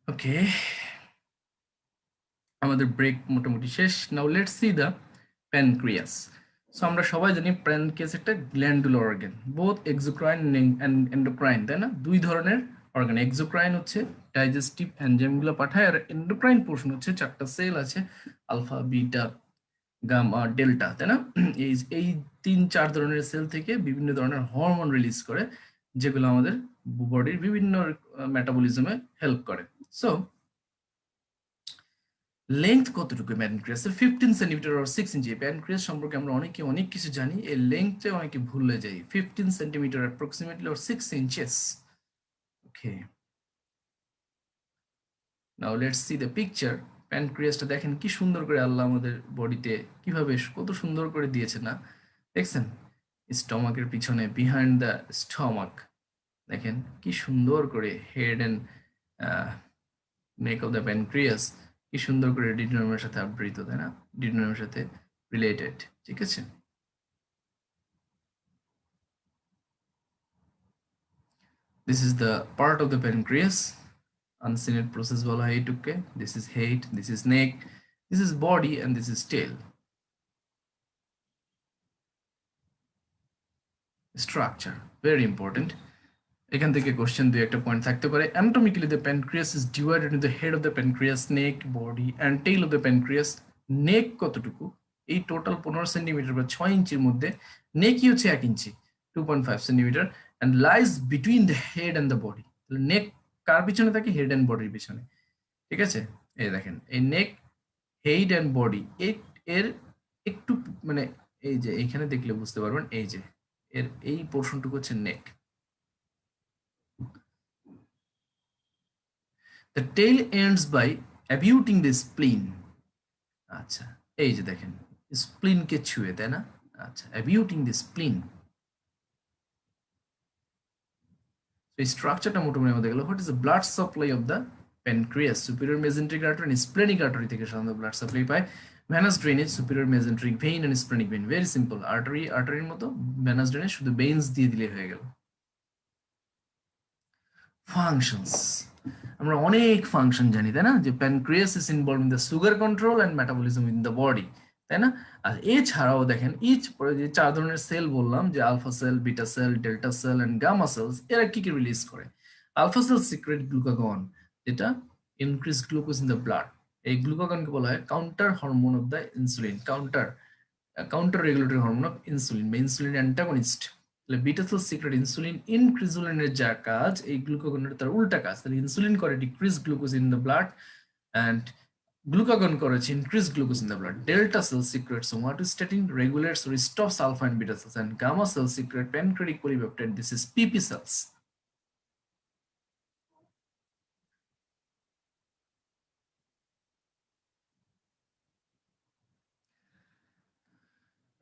ওকে, আমাদের ব্রেক মোটামুটি শেষ। নাও let's see the pancreas. So আমরা সবাই জানি প্যানক্রিয়াস একটা glandular organ, both exocrine and endocrine, তাই না? দুই ধরনের অর্গান। এক্সোক্রাইন হচ্ছে ডাইজেস্টিভ এনজাইমগুলো পাঠায়, আর এন্ডোক্রাইন পোর্শন হচ্ছে চারটা সেল আছে, আলফা, বিটা, গামা, ডেল্টা, তাই না? এই এই 3-4 ধরনের সেল থেকে বিভিন্ন ধরনের হরমোন রিলিজ করে, যেগুলো আমাদের বডির বিভিন্ন মেটাবলিজমে হেল্প করে। সো লেংথ কতটুকু প্যানক্রিয়াসের? 15 সেন্টিমিটার আর 6 ইঞ্চি। প্যানক্রিয়াস সম্পর্কে আমরা অনেকে অনেক কিছু জানি, এই লেংথে অনেকে ভুলে যাই। 15 centimetre approximately or 6 inches. Okay, now let's see the picture. প্যানক্রিয়াসটা দেখেন কি সুন্দর করে আল্লাহ আমাদের বডিতে কিভাবে কত সুন্দর করে দিয়েছে না? দেখছেন স্টমাকের পিছনে, বিহাইন্ড দ্য স্টমাক, দেখেন কি সুন্দর করে head and neck of the pancreas কি সুন্দর করে ডিডোনামের সাথে আবৃত, তাই না? ডিডোনামের সাথে রিলেটেড, ঠিক আছে? This is the part of the pancreas. Uncinate process বলা হয় এইটুককে। This is head, this is neck, this is body, and this is tail. Structure, very important. এখান থেকে কোশ্চেন দুই একটা পয়েন্ট থাকতে পারে। Anatomically, the pancreas is divided into the head of the pancreas, neck, body, and tail of the pancreas. নেক কতটুকু? এই total 15 centimetre বা 6 ইঞ্চির মধ্যে নেকই হচ্ছে 1 ইঞ্চি, 2.5 centimetre, and lies between the head and the body. নেক কার পিছনে থাকে? হেড অ্যান্ড বডির পিছনে, ঠিক আছে? এই দেখেন এই নেক, হেড অ্যান্ড বডি, এর একটু মানে এই যে এইখানে দেখলে বুঝতে পারবেন, এই যে এর এই পোর্শনটুকু হচ্ছে নেক। The tail ends by abutting the spleen. আচ্ছা, এই যে দেখেন স্প্লিনকে ছুঁয়ে, তাই না? আচ্ছা, abutting the spleen. এই স্ট্রাকচারটা মোটামুটি আমাদের গেল। What is the blood supply of the pancreas? Superior mesenteric artery and splenic artery থেকে সাধারণত ব্লাড সাপ্লাই পায়। Venous drainage, superior mesenteric vein and splenic vein. Very simple, আর্টারির মতো ভেনাস ড্রেনেজ, শুধু ভেইনস দিয়ে দিলে হয়ে গেল। ফাংশনস, আমরা অনেক ফাংশন জানি, তাই না? যে pancreas is involve in the sugar control and metabolism in the body, তাই না? আর এছাড়াও দেখেন ইচ যে 4 ধরনের সেল বললাম, যে alpha cell, beta cell, delta cell and gamma cells, এরা কি কি রিলিজ করে? আলফা সেল সিক্রেট গ্লুকাগন, যেটা increase glucose in the blood. এই গ্লুকাগনকে বলা হয় counter hormone of the insulin, counter regulatory hormone of insulin বা ইনসুলিন অ্যান্টাগনিস্ট। তাহলে বিটা সেল সিক্রেট ইনসুলিন। ইনক্রিজুলিনের যা কাজ, এই গ্লুকাগনের তার উল্টা কাজ। তাহলে ইনসুলিন করে decrease glucose in the blood and glucagon করেছে increase glucose in the blood. Delta cell secretes somatostatin, regulates or stops alpha and beta cells, and gamma cell secrete pancreatic polypeptide. This is PP cells.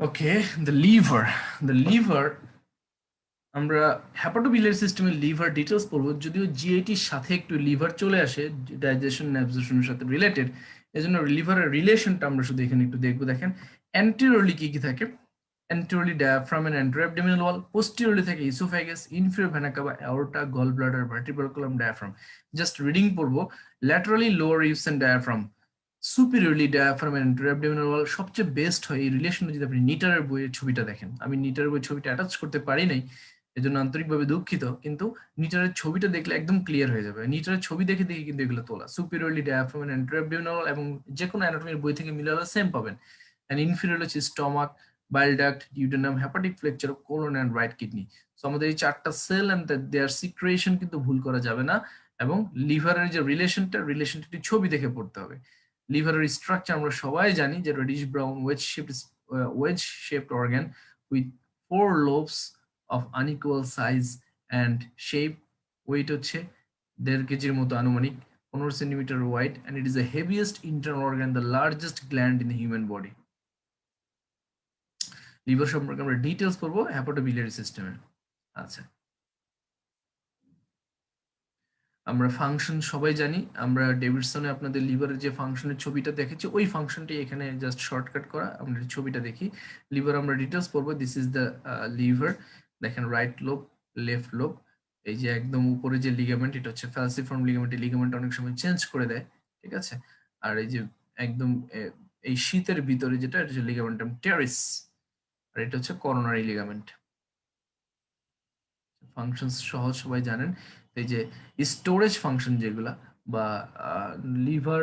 Okay, the liver আমরা হ্যাপাটোবিলিয়ারি সিস্টেমের liver details পড়বো, যদিও জিআইটির সাথে একটু liver চলে আসে, digestion অ্যাবজর্পশনের সাথে related, এজন্য লিভারের রিলেশনটা আমরা শুধু এখানে একটু দেখবো। দেখেন অ্যান্টেরিয়রলি কি কি থাকে? Anteriorly diaphragm and anteroabdominal wall, posteriorly থাকে oesophagus, inferior vena cava, aorta, gall bladder, vertebral column, diaphragm. Just reading পড়বো। Laterally lower ribs and diaphragm, superiorly diaphragm and anteroabdominal wall. সবচেয়ে বেস্ট হয় এই রিলেশনে যদি আপনি নিটারের বইয়ের ছবিটা দেখেন। আমি নিটারের বইয়ের ছবিটা অ্যাটাচ করতে পারি নাই, এজন্য আন্তরিকভাবে দুঃখিত, কিন্তু নিটারের ছবিটা দেখলে একদম ক্লিয়ার হয়ে যাবে। নিটারের ছবি দেখে দেখে কিন্তু এগুলো তোলা। সুপিরিয়রলি ডায়াফ্রাম এন্ড অ্যান্টেরোঅ্যাবডোমিনাল, এবং যে কোনো অ্যানাটমির বই থেকে মিলালে সেম পাবেন। এন্ড ইনফিরিয়র হচ্ছে stomach, bile duct, duodenum, hepatic flexure, colon and right kidney. So আমাদের এই চারটা সেল এন্ড দেয়ার সিক্রেশন কিন্তু ভুল করা যাবে না, এবং লিভারের যে রিলেশনটা একটু ছবি দেখে পড়তে হবে। লিভারের স্ট্রাকচার আমরা সবাই জানি, যে radish brown wedge shaped organ with 4 lobes of unequal size and shape. Weight হচ্ছে 1.5 কেজির মতো আনুমানিক, 15 centimetre wide, and it is the heaviest internal organ, the largest gland in the human body. Liver সম্পর্কে আমরা ডিটেলস পড়বো হ্যাপাটোবিলিয়ারি সিস্টেমে। আচ্ছা, আমরা ফাংশন সবাই জানি। আমরা ডেভিডসনে আপনাদের লিভারের যে ফাংশনের ছবিটা দেখেছি, ওই ফাংশনটি এখানে জাস্ট শর্টকাট করা। আমরা ছবিটা দেখি। লিভার আমরা ডিটেলস পড়বো। This is the liver. দেখেন রাইট লোব, লেফট লোব, এই যে একদম উপরে যে লিগামেন্ট, এটা হচ্ছে ফ্যালসিফর্ম লিগামেন্ট। এই লিগামেন্ট অনেক সময় চেঞ্জ করে দেয়, ঠিক আছে। আর এই যে একদম এই শীতের ভিতরে যেটা, এটা হচ্ছে লিগামেন্টাম টেরিস, আর এটা হচ্ছে করোনারি লিগামেন্ট। ফাংশনস সহজ সবাই জানেন। এই যে স্টোরেজ ফাংশন যেগুলা, বা লিভার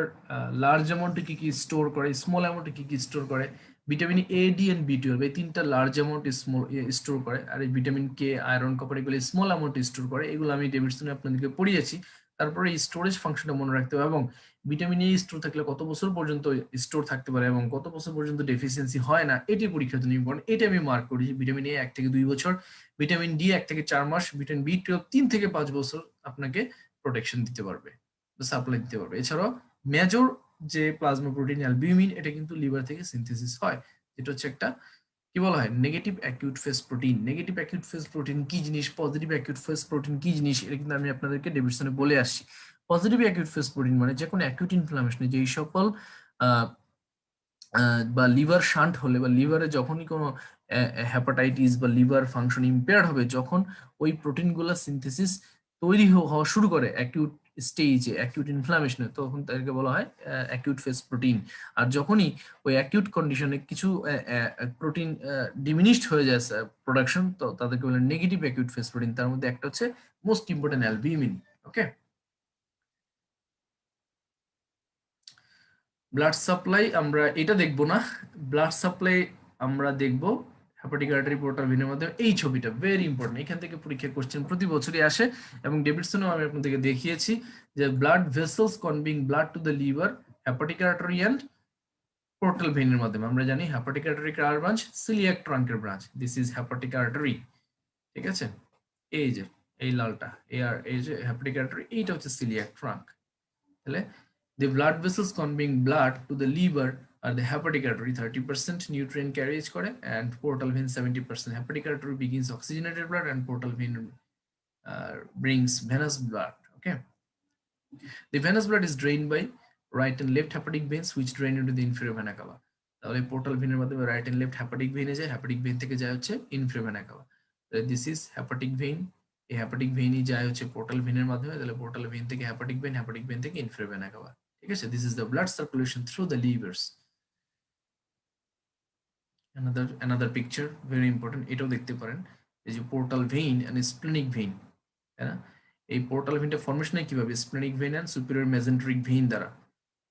লার্জ অ্যামাউন্টে কি কি স্টোর করে, স্মল অ্যামাউন্টে কি কি স্টোর করে, ভিটামিন এ, ডি এন্ড বি12 এই তিনটা লার্জ অ্যামাউন্ট স্মল স্টোর করে, আর এই ভিটামিন কে, আয়রন, কপার এগুলো স্মল অ্যামাউন্টে স্টোর করে। এগুলো আমি ডেভিডসনে আপনাদেরকে পড়িয়েছি। তারপরে এই স্টোরেজ ফাংশনটা মনে রাখতে হবে, এবং ভিটামিন এ স্টোর থাকলে কত বছর পর্যন্ত স্টোর থাকতে পারে এবং কত বছর পর্যন্ত ডেফিসিয়েন্সি হয় না, এটি পরীক্ষার জন্য ইম্পর্টেন্ট। এটা আমি মার্ক করেছি। ভিটামিন এ 1 থেকে 2 বছর, ভিটামিন ডি 1 থেকে 4 মাস, ভিটামিন বি12 3 থেকে 5 বছর আপনাকে প্রোটেকশন দিতে পারবে, সাপ্লাই দিতে পারবে। এছাড়াও মেজর যে প্লাজমা প্রোটিন অ্যালবিউমিন, এটা কিন্তু লিভার থেকে সিনথেসিস হয়, যেটা হচ্ছে একটা কি বলা হয় negative acute phase protein. Negative acute phase protein কি জিনিস, পজিটিভ অ্যাকিউট ফেজ প্রোটিন কি জিনিস, এটা কিন্তু আমি আপনাদেরকে ডেভিডসনে বলে আসছি। পজিটিভ অ্যাকিউট ফেজ প্রোটিন মানে যে কোনো অ্যাকিউট ইনফ্লামেশনে যেই সকল বা লিভার শান্ট হলে, বা লিভারে যখনই কোনো হ্যাপাটাইটিস বা লিভার ফাংশন ইম্পেয়ার্ড হবে, যখন ওই প্রোটিনগুলো সিনথেসিস তৈরি হওয়া শুরু করে অ্যাকিউট স্টেজে, অ্যাকিউট ইনফ্লামেশনে, তখন তাদেরকে বলা হয় অ্যাকিউট ফেজ প্রোটিন। আর যখনই ওই অ্যাকিউট কন্ডিশনে কিছু প্রোটিন ডিমিনিশড হয়ে যায় প্রোডাকশন, তো তাদেরকে বলে নেগেটিভ অ্যাকিউট ফেজ প্রোটিন। তার মধ্যে একটা হচ্ছে মোস্ট ইম্পর্টেন্ট অ্যালবিউমিন। ওকে, ব্লাড সাপ্লাই আমরা এটা দেখবো না। ব্লাড সাপ্লাই আমরা দেখবো হেপাটিক আর্টারি পোর্টাল ভেনের মাধ্যমে। এই ছবিটা ভেরি ইম্পর্টেন্ট, এখান থেকে পরীক্ষা কোশ্চেন প্রতি বছরই আসে, এবং ডেভিডসনেও আমি আপনাদেরকে দেখিয়েছি যে blood vessels conveying blood to the liver, hepatic artery and portal ভেনের মাধ্যমে। আমরা জানি হেপাটিক আর্টারি কার ব্রাঞ্চ, সিলিয়াক ট্রাঙ্কের branch. This is hepatic artery, ঠিক আছে। এই যে এই লালটা, এই যে হেপাটিক আর্টারি, এইটা হচ্ছে সিলিয়াক ট্রাঙ্ক। তাহলে the blood vessels conveying blood to the liver are the hepatic artery, 30% nutrient carriage করে, and portal vein 70%. Hepatic artery begins oxygenated blood and portal vein brings venous blood. Okay, the venous blood is drained by right and left hepatic veins which drain into the inferior vena cava. তাহলে portal ভেনের মাধ্যমে right and left hepatic ভেনে যায়, hepatic vein থেকে যায় হচ্ছে inferior vena cava. This is hepatic vein. এই hepatic ভেইনই যায় হচ্ছে পোর্টাল ভেনের মাধ্যমে, তাহলে পোর্টাল ভেন থেকে হেপাটিক ভেন, হেপাটিক ভেন থেকে ইনফেরিয়র ভেনা কাভা, ঠিক আছে। This is the blood circulation through the livers. another picture very important, এটাও দেখতে পারেন। এই যে portal vein and splenic vein, তাই না। এই পোর্টাল ভেইনটা ফর্মেশন হয় কিভাবে, splenic vein and superior mesenteric vein দ্বারা।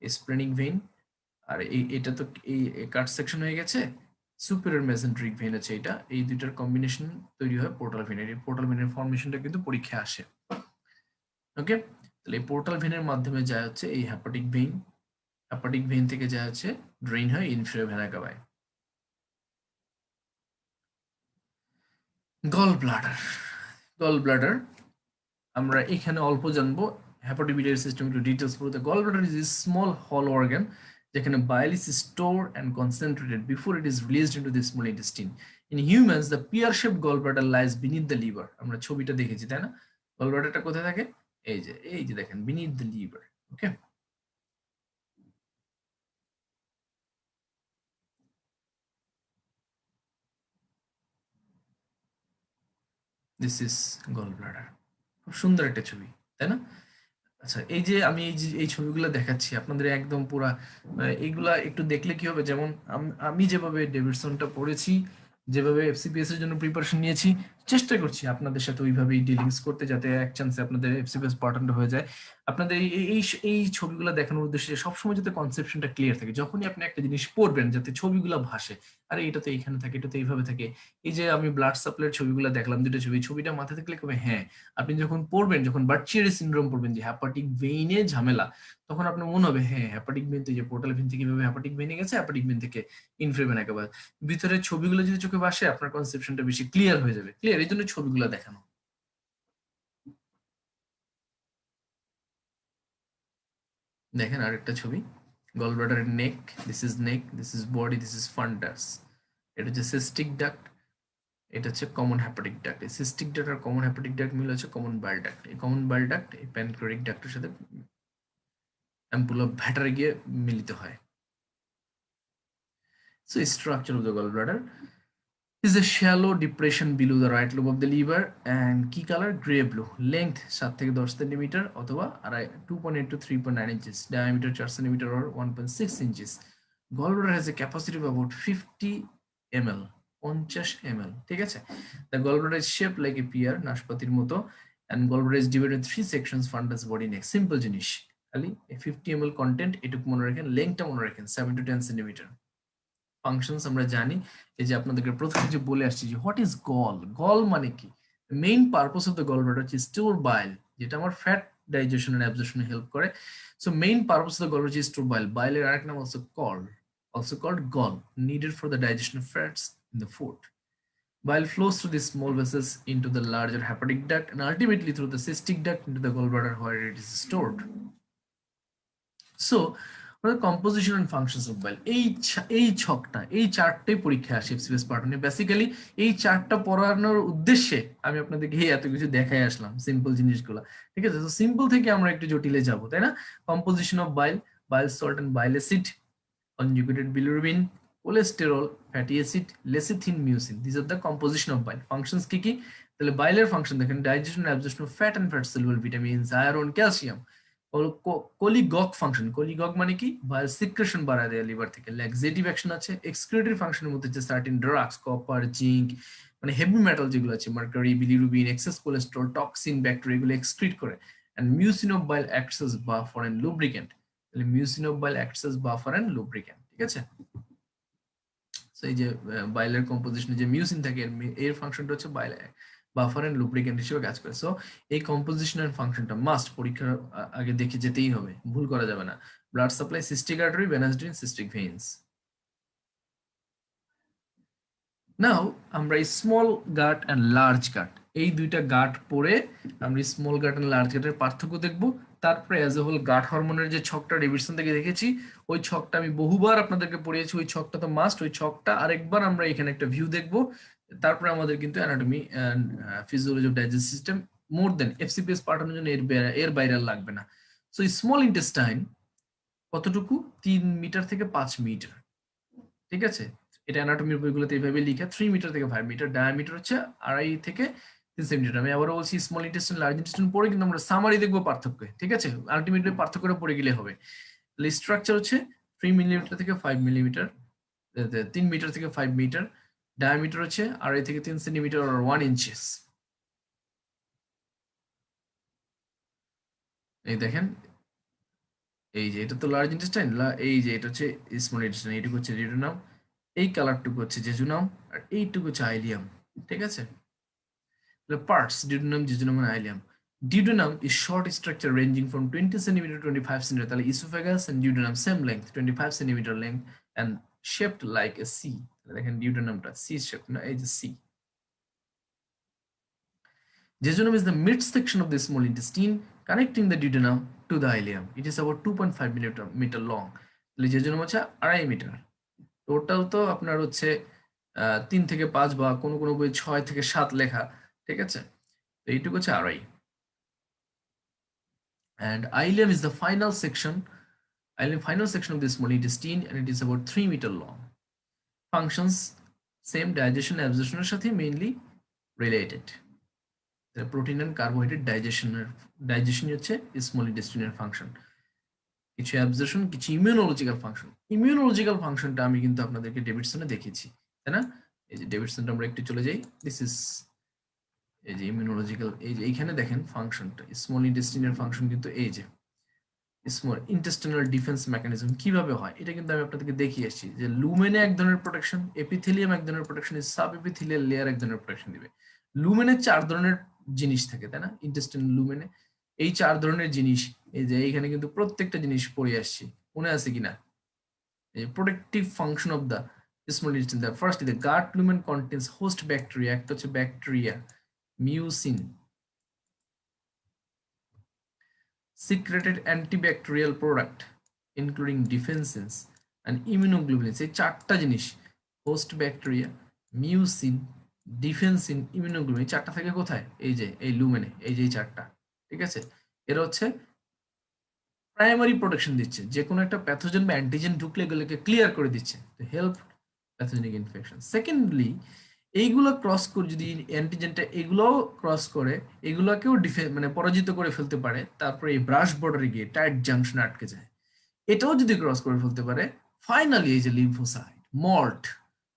স্প্লেনিক ভেইন, আর এটা তো এই কাট সেকশন হয়ে গেছে, সুপিরিয়র মেসেন্ট্রিক ভেন আছে এটা, এই দুইটার কম্বিনেশন তৈরি হয় পোর্টাল ভেনের। এই পোর্টাল ভেনের ফর্মেশনটা কিন্তু পরীক্ষায় আসে। ওকে, তাহলে এই পোর্টাল ভেনের মাধ্যমে যায় হচ্ছে এই হেপাটিক ভেইন, হেপাটিক ভেইন থেকে যায় হচ্ছে ড্রেইন হয় ইনফেরিয়র ভেনা কাভায়। গল ব্লাডার, গল ব্লাডার আমরা এখানে অল্প জানবো, হেপাটোবিলিয়ারি সিস্টেম একটু ডিটেলস পড়তে। Gall bladder is a small hollow organ যেখানে bile is stored and concentrated before it is released into the small intestine. In humans, the pear-shaped gallbladder lies beneath the liver. আমরা ছবিটা দেখেছি তাই না, গলব্লাডারটা কোথায় থাকে, এই যে দেখেন beneath the liver. Okay, this is gallbladder. খুব সুন্দর একটা ছবি, তাই না। আচ্ছা, এই যে আমি এই ছবিগুলো দেখাচ্ছি আপনাদের একদম পুরা, এইগুলা একটু দেখলে কি হবে, যেমন আমি যেভাবে ডেভিডসনটা পড়েছি, যেভাবে এফসিপিএস এর জন্য প্রিপারেশন নিয়েছি, চেষ্টা করছি আপনাদের সাথে ওইভাবেই ডিলিংস করতে, যাতে এক চান্সে আপনাদের এফসিপিএস পার্টনড হয়ে যায়। আপনাদের এই ছবিগুলো দেখানোর উদ্দেশ্যে সবসময় যাতে কনসেপশনটা ক্লিয়ার থাকে, যখনই আপনি একটা জিনিস পড়বেন যাতে ছবিগুলো ভাসে, আরে এটা তো এইখানে থাকে, এটা তো এইভাবে থাকে। এই যে আমি ব্লাড সাপ্লাইয়ের ছবিগুলো দেখলাম, দুটো ছবিটা মাথা থাকলে কবে, হ্যাঁ আপনি যখন পড়বেন, যখন বার্চিয়ারি সিনড্রোম পড়বেন যে হ্যাপাটিক ভেইনে ঝামেলা, তখন আপনার মনে হবে হ্যাঁ হ্যাপাটিক ভেইন তো, যে পোর্টাল ভেইন থেকে কিভাবে হ্যাপাটিক ভেইনে গেছে, হ্যাপাটিক ভেইন থেকে ইনফ্রা ভেইন একেবারে ভিতরে ছবিগুলো যদি চোখে ভাসে, আপনার কনসেপশনটা বেশি ক্লিয়ার হয়ে যাবে। ক্লিয়ার, এই জন্য ছবিগুলো দেখানো। দেখেন আরেকটা ছবি, গল ব্লাডারের neck, neck, this is body, this is fundus. এটা হচ্ছে সিস্টিক ডাক্ট, এটা হচ্ছে কমন হ্যাপাটিক ডাক্ট। এই সিস্টিক ডাক্ট আর কমন হ্যাপাটিক ডাক্ট মিলে হচ্ছে কমন বাইল ডাক্ট। এই কমন বাইল ডাক্ট এই প্যানক্রিয়াটিক ডাক্টের সাথে অ্যাম্পুলা ভ্যাটারে গিয়ে মিলিত হয়। So structure of the gall bladder, is a shallow depression below the right lobe of the liver and key color gray blue, length 7 থেকে 10 centimetre অথবা 2.8 to 3.9 inches, diameter 4 centimeter or 1.6 inches. Gallbladder has a capacity of about 50 ml, 50 ml, ঠিক আছে? The gallbladder is shaped like a pear, নাশপাতির মতো, and gallbladder is divided in 3 sections, fundus, body, neck. Simple জিনিস, খালি 50 ml content এটুকু মনে রাখেন, লেংথটা মনে রাখেন 7 to 10 সেন্টিমিটার। ফাংশনস আমরা জানি, এই যে আপনাদেরকে প্রথমে যে বলে আসছি যে হোয়াট ইজ গল, গল মানে কি? Main purpose of the gall bladder হচ্ছে স্টোর বাইল, যেটা আমার ফ্যাট ডাইজেশন এন্ড অ্যাবজর্পশনে হেল্প করে। So main purpose of the gall bladder is store bile, বাইলের আরেক নাম also called gall, needed for the digestion of fats in the food. Bile flows through the small vessels into the larger hepatic duct and ultimately through the cystic duct into the gallbladder where it is stored. So composition and functions of bile, এই ছকটা, এই চারটাই পরীক্ষায় আসে FCPS পার্টনে। Basically এই চারটা পড়ানোর উদ্দেশ্যে আমি আপনাদেরকে এত কিছু দেখাই আসলাম, সিম্পল জিনিসগুলো, ঠিক আছে? তো সিম্পল থেকে আমরা একটু জটিলে যাব, তাই না? Composition of bile, bile salt and bile acid, conjugated bilirubin, cholesterol, fatty acid, lecithin, mucin. These are the composition of bile. Functions কি কি? তাহলে বাইলের ফাংশন দেখেন, digestion, absorption of fat and fat soluble vitamins, iron, calcium. Cholagogue function, cholagogue মানে কি? বাইল secretion বাড়ায় দেয় liver থেকে। ল্যাক্সেটিভ অ্যাকশন আছে। এক্সক্রিটরি ফাংশনের মধ্যে যে সার্টেন ড্রাগস, কপার, জিঙ্ক, মানে হেভি মেটাল যেগুলো আছে, mercury, bilirubin, excess cholesterol, toxin, bacteria, এগুলো এক্সক্রিট করে। And mucin of bile acts as buffer and lubricant. তাহলে mucin of bile acts as buffer and lubricant, ঠিক আছে? সো এই যে বাইলের কম্পোজিশনে যে মিউসিন থাকে, এর ফাংশনটা হচ্ছে বাইল বাফার এন্ড লুব্রিকেন্ট হিসেবে কাজ করে। সো এই কম্পোজিশন এন্ড ফাংশনটা মাস্ট পরীক্ষার আগে দেখে যেতেই হবে, ভুল করা যাবে না। Blood supply, cystic artery, venous vein, cystic veins. Now আমরা small gut and large gut, এই দুইটা গাট পড়ে আমরা স্মল গাট এন্ড লার্জ গাটের পার্থক্য দেখব। তারপরে অ্যাজ এ হোল গাট হরমোনের যে ছকটা ডেভিডসন থেকে দেখেছি, ওই ছকটা আমি বহুবার আপনাদেরকে পড়িয়েছি, ওই ছকটা তো মাস্ট, ওই ছকটা আরেকবার আমরা এখানে একটা ভিউ দেখব। তারপরে আমাদের কিন্তু anatomy and physiology of digestive system more than FCPS পাঠানোর জন্য এর বাইরে আর লাগবে না। সো স্মল ইন্টেস্টাইন কতটুকু? 3 মিটার থেকে 5 মিটার, ঠিক আছে? এটা অ্যানাটমির বইগুলোতে এইভাবে লিখা, 3 মিটার থেকে 5 মিটার, ডায়ামিটার হচ্ছে 2.5 থেকে 3 সেন্টিমিটার। আমি আবারও বলছি, স্মল ইন্টেস্টাইন, লার্জ ইন্টেস্টাইন পড়ে কিন্তু আমরা সামারি দেখবো পার্থক্য, ঠিক আছে? আলটিমেটলি পার্থক্যটা পড়ে গেলে হবে। তাহলে স্ট্রাকচার হচ্ছে 3 মিলিমিটার থেকে 5 মিলিমিটার, 3 মিটার থেকে 5 মিটার, ডায়ামিটার হচ্ছে 2.5 থেকে 3 সেন্টিমিটার or 1 ইঞ্চেস। এই দেখেন, এই যে এটা তো লার্জ ইন্টেস্টাইন, এই যে এটা হচ্ছে স্মল ইন্টেস্টাইন, এইটুকু হচ্ছে ডিউডেনাম, এই কালারটুকু হচ্ছে জেজুনাম, আর এইটুকু হচ্ছে আইলিয়াম, ঠিক আছে? The parts duodenum, jejunum, and ileum. Duodenum is short structure ranging from 20 cm to 25 cm. তাহলে esophagus and duodenum same length, 25 cm length, and shaped like a C. দেখেন duodenumটা C shaped, না? এই যে C. Jejunum is the midsection of the small intestine connecting the duodenum to the ileum. It is about 2.5 meter long. তাহলে jejunum হচ্ছে 2.5 metre. Total তো আপনার হচ্ছে 3 থেকে 5 বা কোনো কোনো বই 6 থেকে 7 লেখা, ঠিক আছে? তো এইটুকু হচ্ছে 2.5। And ileum is the final section of the small intestine, and it is about 3 meter long. Functions same, digestion, absorption এর সাথে mainly related. The protein and carbohydrate digestion হচ্ছে small intestine এর ফাংশন। কিছু অ্যাবজর্পশন, কিছু immunological function. Immunological ফাংশনটা আমি কিন্তু আপনাদেরকে ডেভিডসনে দেখিয়েছি, তাই না? এই যে ডেভিডসনটা আমরা একটু চলে যাই, দিস ইজ এই যে ইমিউনোলজিক্যাল, এই যে এইখানে দেখেন ফাংশনটা, স্মল ইন্টেস্টিনের ফাংশন কিন্তু এই যে স্মল ইন্টেস্টিনাল ডিফেন্স মেকানিজম কিভাবে হয়, এটা কিন্তু আমি আপনাদেরকে দেখিয়ে আসছি যে লুমেনে এক ধরনের প্রোটেকশন, এপিথেলিয়াম এক ধরনের প্রোটেকশন, সাব এপিথেলিয়াল লেয়ার এক ধরনের প্রোটেকশন দিবে। লুমেনে 4 ধরনের জিনিস থাকে, তাই না? ইন্টেস্টিন লুমেনে এই 4 ধরনের জিনিস, এই যে এইখানে কিন্তু প্রত্যেকটা জিনিস পড়ে আসছি, মনে আছে কিনা? এই protective function of the small intestine, the first the gut lumen contains host bacteria, একটা হচ্ছে bacteria, mucin, secreted antibacterial product including defensins and immunoglobulins, এই 4টা জিনিস, host bacteria, mucin, defensin, immunoglobulin, 4টা থাকে কোথায়? এই যে এই লুমেনে, এই যে এই 4টা, ঠিক আছে? এরা হচ্ছে প্রাইমারি প্রোটেকশন দিচ্ছে, যে কোনো একটা প্যাথোজেন বা অ্যান্টিজেন ঢুকলে এগুলোকে ক্লিয়ার করে দিচ্ছে, to help pathogenic infection. Secondly, এইগুলো ক্রস করে যদি অ্যান্টিজেনটা এগুলোও ক্রস করে, এগুলোকেও মানে পরাজিত করে ফেলতে পারে, তারপরে এই ব্রাশ বর্ডারে গিয়ে টাইট জাংশনে আটকে যায়, এটাও যদি ক্রস করে ফেলতে পারে, ফাইনালি এই যে lymphocyte, MALT,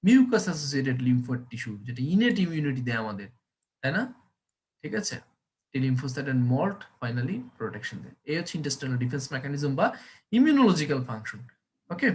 mucous associated lymphoid tissue, যেটা ইনেট ইমিউনিটি দেয় আমাদের, তাই না? ঠিক আছে, এই lymphocyte and MALT finally protection দেয়। এই হচ্ছে ইন্টেস্টাইনাল ডিফেন্স মেকানিজম বা ইমিউনোলজিক্যাল ফাংশন। ওকে,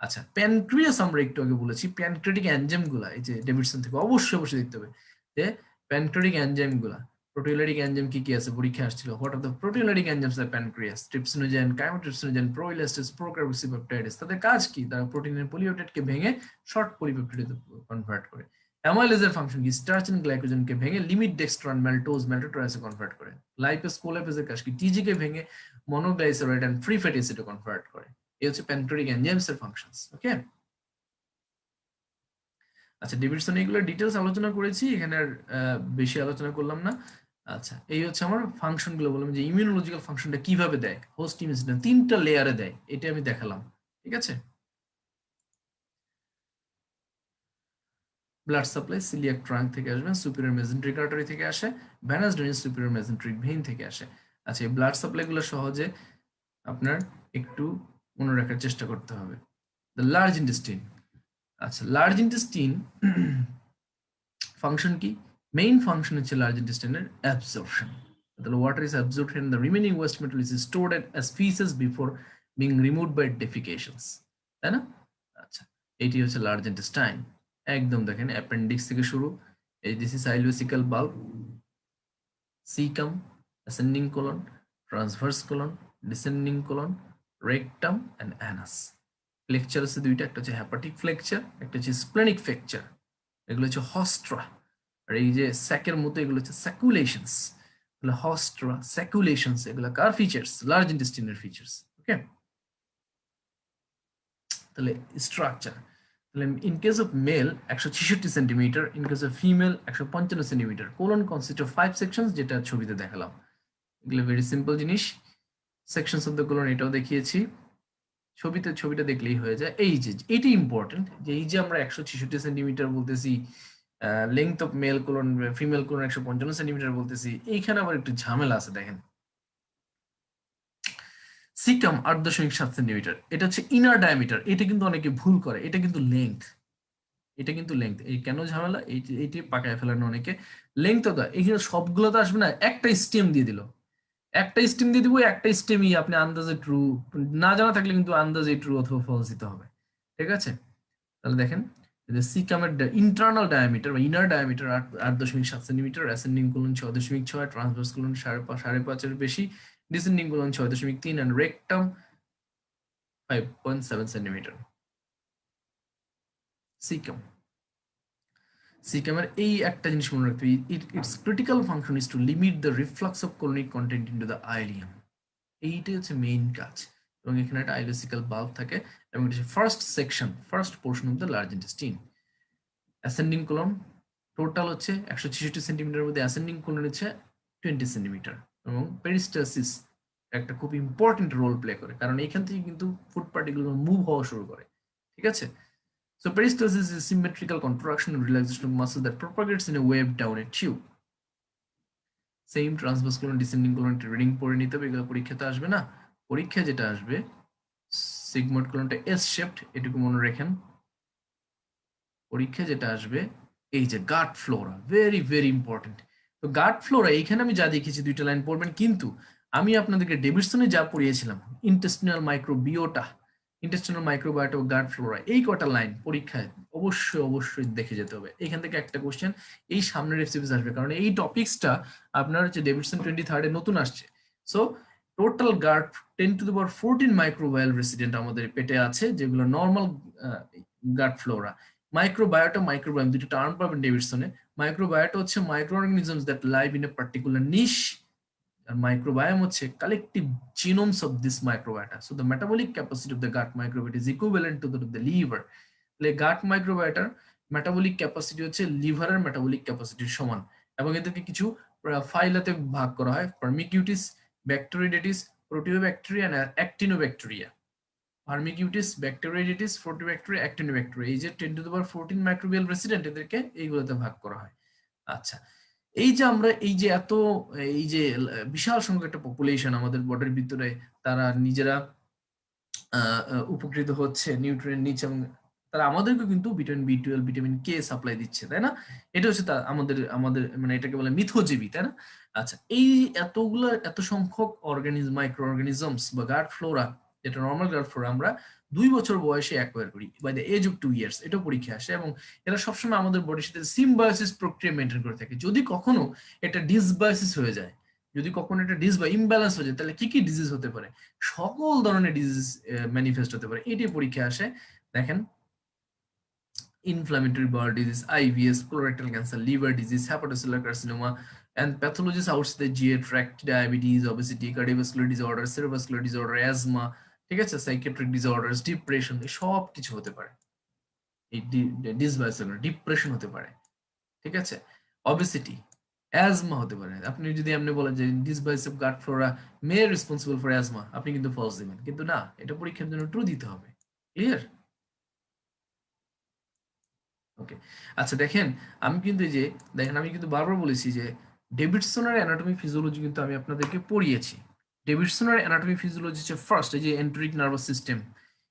আচ্ছা, প্যানক্রিয়াস আমরা একটু আগে বলেছি, প্যানক্রিয়াটিক এনজাইম গুলা, এই যে ডেভিডসন থেকে অবশ্যই অবশ্যই দেখতে হবে যে প্যানক্রিয়াটিক এনজাইম গুলা, প্রোটিওলাইটিক এনজাইম কি কি আছে পরীক্ষা আসছিল, what are the proteolytic enzymes of pancreas, trypsinogen, chymotrypsinogen, proelastase, procarboxypeptidases. তাদের কাজ কি? তারা প্রোটিনের পলিপেপটাইডকে ভেঙে শর্ট পলিপেপটাইডে কনভার্ট করে। অ্যামাইলেজের ফাংশন কি? স্টার্চ এন্ড গ্লাইকোজেনকে ভেঙে লিমিট ডেক্সট্রন, ম্যালটোজ, ম্যালটোট্রাইসে কনভার্ট করে। লাইপেজ, কোলাইপেজের কাজ কি? টিজি কে ভেঙে মনোগ্লাইসারাইড এন্ড ফ্রি ফ্যাটি অ্যাসিডে কনভার্ট করে। এই হচ্ছে প্যানক্রিয়াটিক এনজাইমস এর ফাংশনস। ওকে, আচ্ছা, ডেভিডসন এগুলো ডিটেলস আলোচনা করেছি, এখানে আর বেশি আলোচনা করলাম না। আচ্ছা, এই হচ্ছে আমার ফাংশন গুলো, বললাম যে ইমিউনোলজিক্যাল ফাংশনটা কিভাবে দেয়, হোস্ট ইমিউন সিস্টেম তিনটা লেয়ারে দেয়, এটা আমি দেখালাম। ঠিক আছে, ব্লাড সাপ্লাই সিলিয়াক ট্রাঙ্ক থেকে আসবে, সুপিরিয়র মেজেন্ট্রিক আর্টারি থেকে আসে, venous drainage superior mesenteric vein থেকে আসে। আচ্ছা, এই ব্লাড সাপ্লাই গুলো সহজে আপনার একটু মনে রাখার চেষ্টা করতে হবে। দ্য লার্জ ইন্টেস্টিন, আচ্ছা, লার্জ ইন্টেস্টিন ফাংশন কি? মেইন ফাংশন হচ্ছে লার্জ ইন্টেস্টাইনের অ্যাবজর্পশন। তাহলে water is absorbed and the remaining waste material is stored as faeces before being removed by defecations, তাই না? আচ্ছা, এটি হচ্ছে লার্জ ইন্টেস্টাইন। একদম দেখেন অ্যাপেন্ডিক্স থেকে শুরু, এই this is ileocaecal bulb, caecum, ascending colon, transverse colon, descending colon, rectum and anus. Flexure আছে দুইটা, একটা হচ্ছে হ্যাপাটিক ফ্লেকচার, একটা হচ্ছে স্প্লেনিক ফ্লেকচার। এগুলো হচ্ছে হস্ট্রা, আর এই যে স্যাকের মতো এগুলো হচ্ছে স্যাকুলেশনস। তাহলে হস্ট্রা, স্যাকুলেশনস, এগুলো কার ফিচার্স? লার্জ ইন্টেস্টিনের ফিচার্স। ওকে, তাহলে স্ট্রাকচার, তাহলে in case of male 166 centimetre, in case of female 155 centimetre. Colon consist of 5 sections, যেটা ছবিতে দেখালাম। এগুলো ভেরি সিম্পল জিনিস। সেকশনস অফ দ্য কোলন এটাও দেখিয়েছি, ছবিটা দেখলেই হয়ে যায়। এই যে এটি ইম্পর্টেন্ট, যে এই যে আমরা 166 সেন্টিমিটার বলতেছি, length of male colon, female colon 155 centimetre বলতেছি, এইখানে আবার একটু ঝামেলা আছে। দেখেন, সিকাম 8.7 সেন্টিমিটার, এটা হচ্ছে ইনার ডায়ামিটার, এটা কিন্তু অনেকে ভুল করে, এটা কিন্তু লেংথ, এটা কিন্তু লেংথ। এই কেন ঝামেলা, এইটি পাকায় ফেলানো অনেকে। লেংথ তো এখানে সবগুলো তো আসবে না, একটা স্টেম দিয়ে দিল, একটা স্টেম দিয়ে দিব, একটা স্টেমই আপনি আন্দাজে ট্রু, না জানা থাকলে কিন্তু আন্দাজে ট্রু অথবা ফলস দিতে হবে। ঠিক আছে, তাহলে দেখেন যে সিকামের ইন্টারনাল ডায়ামিটার বা inner diameter 8.7 centimetre, ascending colon 6.6, transverse colon 5.5 বেশি, descending colon 6.3 and rectum 5.7 centimetre. Caecum, সিকামের এই একটা জিনিস মনে রাখতে হবে, it's critical function is to limit the reflux of colonic content into the ileum. এইটাই হচ্ছে মেইন কাজ। এবং এখানে একটা আইলোসিক্যাল বাল্ব থাকে, এবং এটা হচ্ছে first section, first portion of the large intestine. Ascending colon total হচ্ছে 166 সেন্টিমিটার, মধ্যে অ্যাসেন্ডিং কোলন হচ্ছে 20 সেন্টিমিটার। এবং পেরিস্টালসিস একটা খুব ইম্পর্টেন্ট রোল প্লে করে, কারণ এখান থেকে কিন্তু ফুড পার্টিকেল মুভ হওয়া শুরু করে। ঠিক আছে, so peristalsis is a symmetrical contraction and relaxation of muscle that propagates in a wave down a tube. Same transverse colon, descending colon reading পড়ে নিতে হবে, এগুলো পরীক্ষাতে আসবে না। পরীক্ষা যেটা আসবে, সিগময়েড কোলনটা এস শেপড, এটুকু মনে রাখেন। পরীক্ষা যেটা আসবে, এই যে গাট ফ্লোরা, ভেরি ভেরি ইম্পর্টেন্ট। তো গাট ফ্লোরা এইখানে আমি যা দেখেছি দুইটা লাইন পড়বেন, কিন্তু আমি আপনাদেরকে ডেভিডসনে যা পড়িয়েছিলাম, ইন্টেস্টিনাল মাইক্রোবিওটা, ইন্টেস্টিনাল মাইক্রোবায়োটা ও গাট ফ্লোরা, এই কটা লাইন পরীক্ষায় অবশ্যই অবশ্যই দেখে যেতে হবে। এখান থেকে একটা কোশ্চেন এই সামনের রেসিপিস আসবে, কারণ এই টপিক্সটা আপনার হচ্ছে ডেভিডসন 23 নতুন আসছে। So total gut 10⁻14 microbial resident আমাদের পেটে আছে, যেগুলো normal gut flora. Microbiota, microbiome, দুটো টার্ম পাবেন ডেভিডসনে। মাইক্রোবায়োটা হচ্ছে micro organisms that live in a particular niche, আর microbiome হচ্ছে collective genomes of this microbiota. So the metabolic capacity of the gut microbiota is equivalent to that of the liver. তাহলে gut microbiota metabolic capacity হচ্ছে লিভারের metabolic capacity সমান, এবং এদেরকে কিছু ফাইলাতে ভাগ করা হয়: ফার্মিকিউটিস, ব্যাকটেরিওডেটিস, প্রোটিওব্যাকটেরিয়া, অ্যাক্টিনোব্যাকটেরিয়া। ভার্মিকিউটিস, ব্যাকটেরিয়াইটিস, ফোর্টিব্যাক্টেরিয়া, অ্যাক্টিনোব্যাক্টেরিয়া, এই যে 10 to the power 14 microbial resident, এদেরকে এইগুলোতে ভাগ করা হয়। আচ্ছা, এই যে আমরা এই যে এত এই যে বিশাল সংখ্যক একটা পপুলেশন আমাদের বডির ভিতরে, তারা নিজেরা উপকৃত হচ্ছে, নিউট্রিয়েন্ট নিচ্ছে, এবং তারা আমাদেরকে কিন্তু vitamin B 12, vitamin K supply দিচ্ছে, তাই না? এটা হচ্ছে আমাদের আমাদের মানে এটাকে বলে মিথজীবী, তাই না? আচ্ছা, এই এত সংখ্যক অর্গানিজম, মাইক্রো অর্গানিজমস বা গার্ড ফ্লোরা, যেটা নর্মাল গার্ড ফ্লোরা, আমরা 2 বছর বয়সে অ্যাকোয়ার করি by the age of 2 years, এটা পরীক্ষা আসে, এবং এরা সবসময় আমাদের বডির সাথে সিম্বায়োসিস প্রক্রিয়া মেনটেন করে থাকে। যদি কখনো এটা ডিসবায়োসিস হয়ে যায়, যদি কখনো এটা ডিস বা ইমব্যালেন্স হয়ে যায়, তাহলে কি কি ডিজিজ হতে পারে? সকল ধরনের ডিজিজ ম্যানিফেস্ট হতে পারে। এটি পরীক্ষা আসে। দেখেন, inflammatory bowel disease, IBS, colorectal cancer, liver disease, hepatocellular carcinoma, and pathologies outside the GI tract, diabetes, obesity, cardiovascular disorder, cerebrovascular disorder, asthma, ঠিক আছে, সাইকিয়াট্রিক ডিসঅর্ডারস, ডিপ্রেশন, সব কিছু হতে পারে। এই ডিসবায়োসিকুলার ডিপ্রেশন হতে পারে, ঠিক আছে, অবেসিটি, অ্যাজমা হতে পারে। আপনি যদি এমনি বলেন যে dysbiotic gut flora may responsible for asthma, আপনি কিন্তু ফলস দিবেন, কিন্তু না, এটা পরীক্ষার জন্য ট্রু দিতে হবে। ক্লিয়ার? ওকে। আচ্ছা দেখেন, আমি কিন্তু এই যে দেখেন, আমি কিন্তু বারবার বলেছি যে ডেভিডসনের অ্যানাটমি ফিজিওলজি কিন্তু আমি আপনাদেরকে পড়িয়েছি। ডেভিডসনের অ্যানাটমি ফিজিওলজি হচ্ছে ফার্স্ট, এই যে এন্টেরিক নার্ভাস সিস্টেম।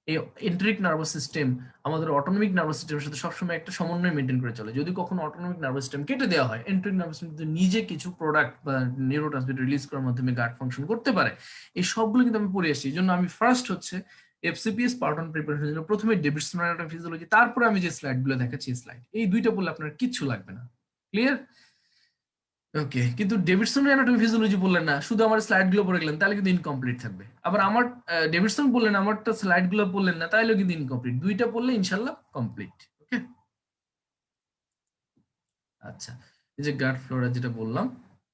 এই এন্টেরিক নার্ভাস সিস্টেম আমাদের অটোনমিক নার্ভাস সিস্টেমের সাথে সবসময় একটা সমন্বয় মেনটেন করে চলে। যদি কখনো অটোনমিক নার্ভাস সিস্টেম কেটে দেওয়া হয়, এন্টেরিক নার্ভাস সিস্টেম কিন্তু নিজে কিছু প্রোডাক্ট বা নিউরোট্রান্সমিটার রিলিজ করার মাধ্যমে গার্ড ফাংশন করতে পারে। এই সবগুলো কিন্তু আমি পড়ে আসছি। এই জন্য আমি ফার্স্ট হচ্ছে এফসিপিএস পার্ট 1 প্রিপারেশনের জন্য প্রথমে ডেভিডসন অ্যানাটমি ফিজিওলজি, তারপরে আমি যে স্লাইডগুলো দেখাচ্ছি স্লাইড, এই দুইটা পড়লে আপনার কিচ্ছু লাগবে না। ক্লিয়ার? ওকে। কিন্তু ডেভিডসন অ্যানাটমি ফিজিওলজি বললেন না, শুধু আমার স্লাইডগুলো পড়ে গেলেন, তাহলে কিন্তু ইনকমপ্লিট থাকবে। আবার আমার ডেভিডসন বললেন, আমারটা স্লাইডগুলো পড়লেন না, তাহলেও কিন্তু ইনকমপ্লিট। দুইটা পড়লে ইনশাআল্লাহ কমপ্লিট। ওকে। আচ্ছা, এই যে গার্ড ফ্লোরা যেটা বললাম,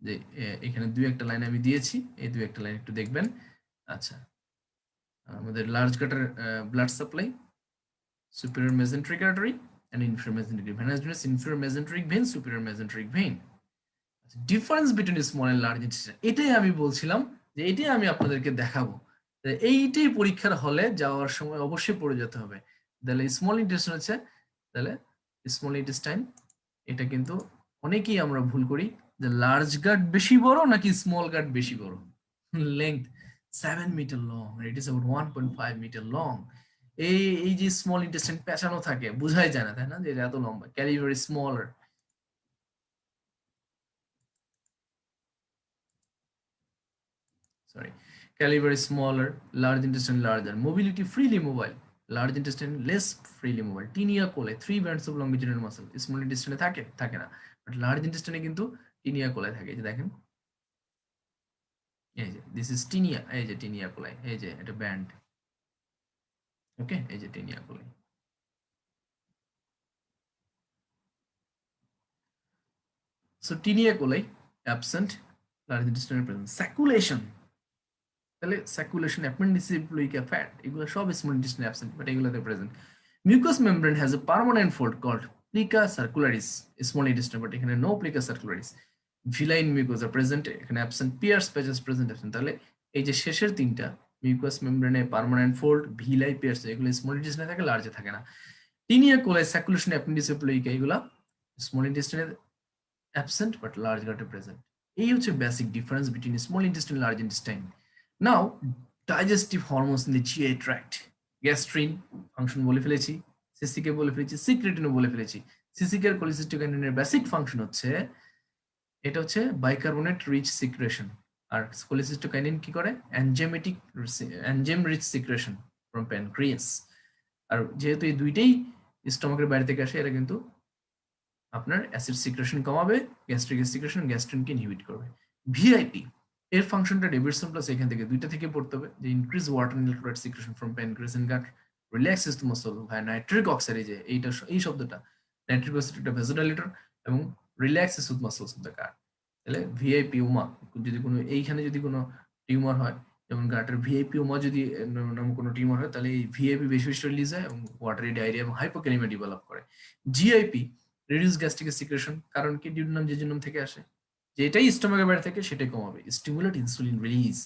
যে এখানে দুই একটা লাইন আমি দিয়েছি, এই দুই একটা লাইন একটু দেখবেন। আচ্ছা, আমাদের large গাটার blood supply, superior mesenteric artery and inferior mesenteric vein. As well as inferior mesenteric vein, superior mesenteric vein. Difference between small and large intestine, এটাই আমি বলছিলাম যে এটাই আমি আপনাদেরকে দেখাবো। এইটাই পরীক্ষার হলে যাওয়ার সময় অবশ্যই পড়ে যেতে হবে। তাহলে স্মল ইন্টেস্টাইন হচ্ছে, তাহলে স্মল ইন্টেস্টাইন, এটা কিন্তু অনেকেই আমরা ভুল করি যে লার্জ গাট বেশি বড় নাকি স্মল গাট বেশি বড়। Length 7 metre long, it is about 1.5 metre long. এই যে স্মল ইন্টেস্টাইন পেঁচানো থাকে, বোঝাই যায় না, তাই না, যে এটা এত লম্বা। ক্যালিভারি smaller, sorry, caliber is smaller, large intestine larger, mobility freely mobile, large intestine less freely mobile, tinea coli, 3 bands of longitudinal muscle, small intestine থাকে না, বাট লার্জ ইন্টেস্টাইনে কিন্তু টিনিয়া কোলাই থাকে। এই যে দেখেন, এই যে দিস ইজ টিনিয়া, এই যে টিনিয়া কোলাই, এই যে এটা ব্যান্ড। ওকে, এই যে taenia coli. So taenia coli absent, large ইন্টেস্টাইনে প্রেজেন্ট। সার্কুলেশন, তাহলে সার্কুলেশন, অ্যাপেন্ডিসিপ্লুইক ফ্যাট, এগুলো সব স্মল ইন্টেস্টাইনে অ্যাবসেন্ট, বাট এগুলোতে present. Mucous membrane has a permanent fold called plica circularis, small intestine, but এখানে no plica circularis. Villine mucosa present, এখানে absent. Pierce patches present, absent. তাহলে এই যে শেষের তিনটা, মিউকাস মেমব্রেনে পার্মানেন্ট ফোল্ড, ভিলাই, পিয়ার্স, এগুলো স্মল ইন্টেস্টাইনে থাকে, লার্জে থাকে না। টিনিয়া কোলাই, সার্কুলেশন, অ্যাপেন্ডিসিপ্লুইকা, এগুলা স্মল ইন্টেস্টাইনে absent but large gut present. এই হচ্ছে basic difference between small intestine, large intestine. Now, digestive hormones in the GI tract, gastrin function বলে ফেলেছি, সিসিকে বলে ফেলেছি, সিক্রেটিনও বলে ফেলেছি। সিসিকে আর কোলিসিস্টোকাইনিনের বেসিক ফাংশন হচ্ছে, এটা হচ্ছে বাইকার্বনেট রিচ সিক্রেশন, আর কোলিসিস্টোকাইনিন কি করে, enzymatic enzyme rich secretion from pancreas. আর যেহেতু এই দুইটাই স্টমাকের বাইরে থেকে আসে, এরা কিন্তু আপনার অ্যাসিড সিক্রেশন কমাবে, গ্যাস্ট্রিক সিক্রেশন, গ্যাস্ট্রিনকে ইনহিবিট করবে। ভিআইপি এর ফাংশনটা ডেভিডসন প্লাস এখান থেকে দুইটা থেকে পড়তে হবে, যে ইনক্রিজ ওয়াটার নিল chloride secretion from pancreas and gut, relaxes the muscle by nitric oxide, এই যে এইটা, এই শব্দটা নাইট্রিক অক্সাইড একটা ভেসোডাইলেটর এবং relaxes with muscles of the gut. তাহলে ভিআইপি উমা, যদি কোনো এইখানে যদি কোনো টিউমার হয়, যেমন গাটের ভিআইপি উমা যদি নামে কোনো টিউমার হয়, তাহলে এই ভিআইপি বেশি বেশি রিলিজ হয় এবং ওয়াটারি ডায়রিয়া এবং হাইপোক্যালিমিয়া ডেভেলপ করে। জিআইপি রিডিউস গ্যাস্ট্রিক সিক্রেশন, কারণ কি ডিউডিনাম জেজুনাম থেকে আসে, যেটাই স্টমাকের বাইরে থাকে সেটাই কমাবে। স্টিমুলেট ইনসুলিন রিলিজ,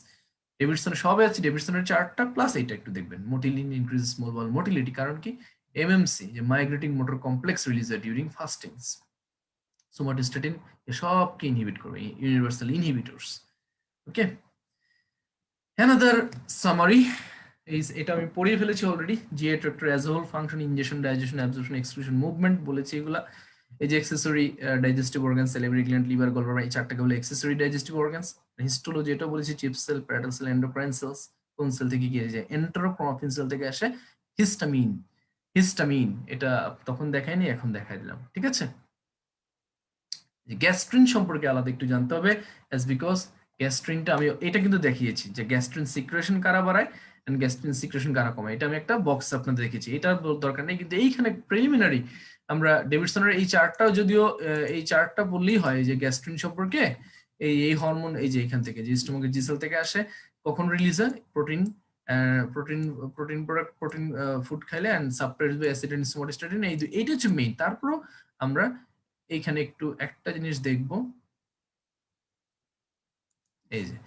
ডেভিডসনের সবে আছে, ডেভিডসনের চার্টটা প্লাস এইটা একটু দেখবেন। Motilin increase small bowel motility, কারণ কি এমএমসি যে migrating motor complex release during fastings, somatostatin এসবকে ইনহিবিট করবে, universal inhibitors. Okay, another summary এটা আমি পড়িয়ে ফেলেছি already. GI tract as a whole function, injection, digestion, absorption, excretion, movement বলেছি এগুলা। এই যে accessory digestive organ, salivary gland, liver, gallbladder, এই চারটাকে বলে অ্যাক্সেসরি ডাইজেস্টিভ অর্গানস। হিস্টোলজি এটা বলেছি, chief cell, parietal cell, endocrine sales. কোন সেল থেকে গিয়ে যায়? এন্টেরোক্রোমাফিন সেল থেকে আসে হিস্টামিন। হিস্টামিন এটা তখন দেখায়নি, এখন দেখাই দিলাম, ঠিক আছে। গ্যাস্ট্রিন সম্পর্কে আলাদা একটু জানতে হবে, অ্যাজ বিকজ গ্যাস্ট্রিনটা আমি এটা কিন্তু দেখিয়েছি যে গ্যাস্ট্রিন সিক্রেশন কারা বাড়ায় এন্ড গ্যাস্ট্রিন সিক্রেশন কারা কমায়, এটা আমি একটা বক্স আপনাদের দেখেছি, এটা দরকার নেই। কিন্তু এইখানে প্রিলিমিনারি আমরা ডেভিডসনের এই চার্টটাও যদিও এই চার্টটা বললেই হয় যে গ্যাস্ট্রিন সম্পর্কে এই হরমোন এই যে এখান থেকে যে স্টোমাকের জি সেল থেকে আসে, কখন রিলিজ হয়? Protein protein protein product, protein food খাইলে and suppress by acid and somatostatin, এইটা হচ্ছে মেইন। তারপরও আমরা এইখানে একটু একটা জিনিস দেখব, এই যে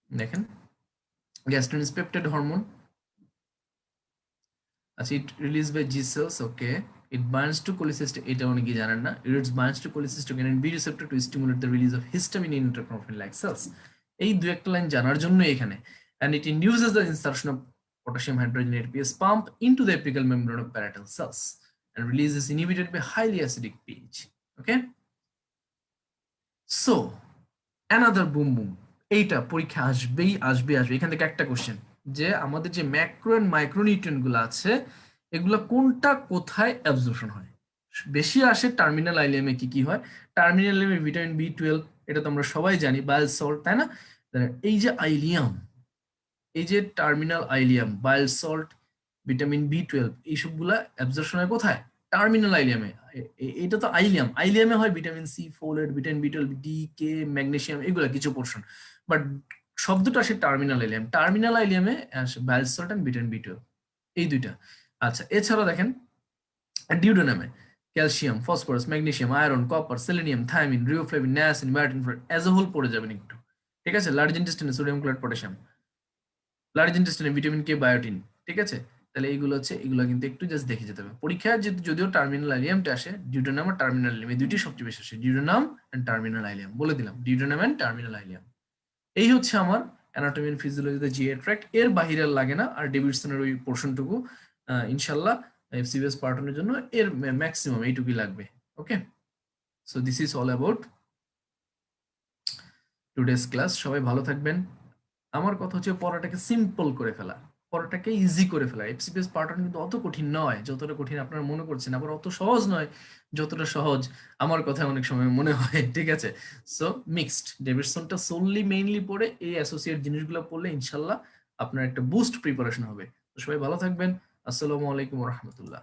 দেখেন গ্যাস্ট্রিন ইজ পেপটাইড হরমোন। আচ্ছা, it release by G cells, okay. It binds to cholecystic, এটা অনেকেই জানেন না। It binds to cholecystic and B receptor to stimulate the release of histamine in enterochromaffin like cells. এই দুই একটা line জানার জন্য এখানে। And it induces the insertion of potassium hydrogen ATPase pump into the apical membrane of parietal cells and release is inhibited by highly acidic pH. Okay, so another boom boom, এইটা পরীক্ষা আসবেই আসবে আসবে। এখান থেকে একটা কোশ্চেন, যে আমাদের যে ম্যাক্রো এন্ড মাইক্রোনিউট্রিয়েন্ট গুলো আছে এগুলো কোনটা কোথায় অ্যাবজর্পশন হয়? বেশি আসে টার্মিনাল আইলিয়ামে। কি কি হয় টার্মিনাল আইলিয়ামে? ভিটামিন বি 12, এটা তো আমরা সবাই জানি, বাইল সল্ট, তাই না? এই যে আইলিয়াম, এই যে terminal ileum, bile salt, vitamin B 12, এইসবগুলা অ্যাবজর্পশন হয় কোথায়? টার্মিনাল আইলিয়ামে। এটা তো আইলিয়াম, আইলিয়ামে হয় vitamin C, folate, vitamin B 12, D, K, magnesium, এগুলা কিছু পোর্শন। বাট শব্দটা আসে টার্মিনাল আইলিয়াম। টার্মিনাল আইলিয়ামে আসে bile salt and vitamin B 12, এই দুইটা। আচ্ছা, এছাড়াও দেখেন ডিউডোনামে calcium, phosphorus, magnesium, iron, copper, selenium, thiamine, riboflavin, niacin, biotin, as a whole পড়ে যাবেন একটু, ঠিক আছে। লার্জ ইন্টেস্টাইনে সোডিয়াম ক্লোরাইড, পটাশিয়াম, লার্জ ইন্টেস্টাইনে ভিটামিন কে, বায়োটিন, ঠিক আছে। তাহলে এইগুলো হচ্ছে, এগুলো কিন্তু একটু জাস্ট দেখে যেতে হবে পরীক্ষায়। যদিও টার্মিনাল আইলিয়ামটা আসে, ডিউডোনাম আর টার্মিনাল আইলিয়াম, এই দুইটি সবচেয়ে বেশি আসে, ডিউডোনাম এন্ড টার্মিনাল আইলিয়াম, বলে দিলাম, ডিউডোনাম এন্ড টার্মিনাল আইলিয়াম। এই হচ্ছে আমার অ্যানাটমি এন্ড ফিজিওলজিতে জিআই ট্র্যাক্ট, এর বাহিরে লাগে না। আর ডেভিডসনের ওই পোর্শনটুকু ইনশাআল্লাহ এফসিবিএস পার্টনের জন্য এর ম্যাক্সিমাম এইটুকুই লাগবে। Okay, so this is all about today's class. সবাই ভালো থাকবেন। আমার কথা হচ্ছে পড়াটাকে সিম্পল করে ফেলা, পড়াটাকে ইজি করে ফেলা। এফসিপিএস পার্টন কিন্তু অত কঠিন নয় যতটা কঠিন আপনারা মনে করছেন, আবার অত সহজ নয় যতটা সহজ আমার কথা অনেক সময় মনে হয়, ঠিক আছে। সো মিক্সড, ডেভিডসনটা সোললি মেইনলি পড়ে এই অ্যাসোসিয়েট জিনিসগুলো পড়লে ইনশাল্লাহ আপনার একটা বুস্ট প্রিপারেশন হবে। তো সবাই ভালো থাকবেন। আসসালামু আলাইকুম রহমতুল্লাহ।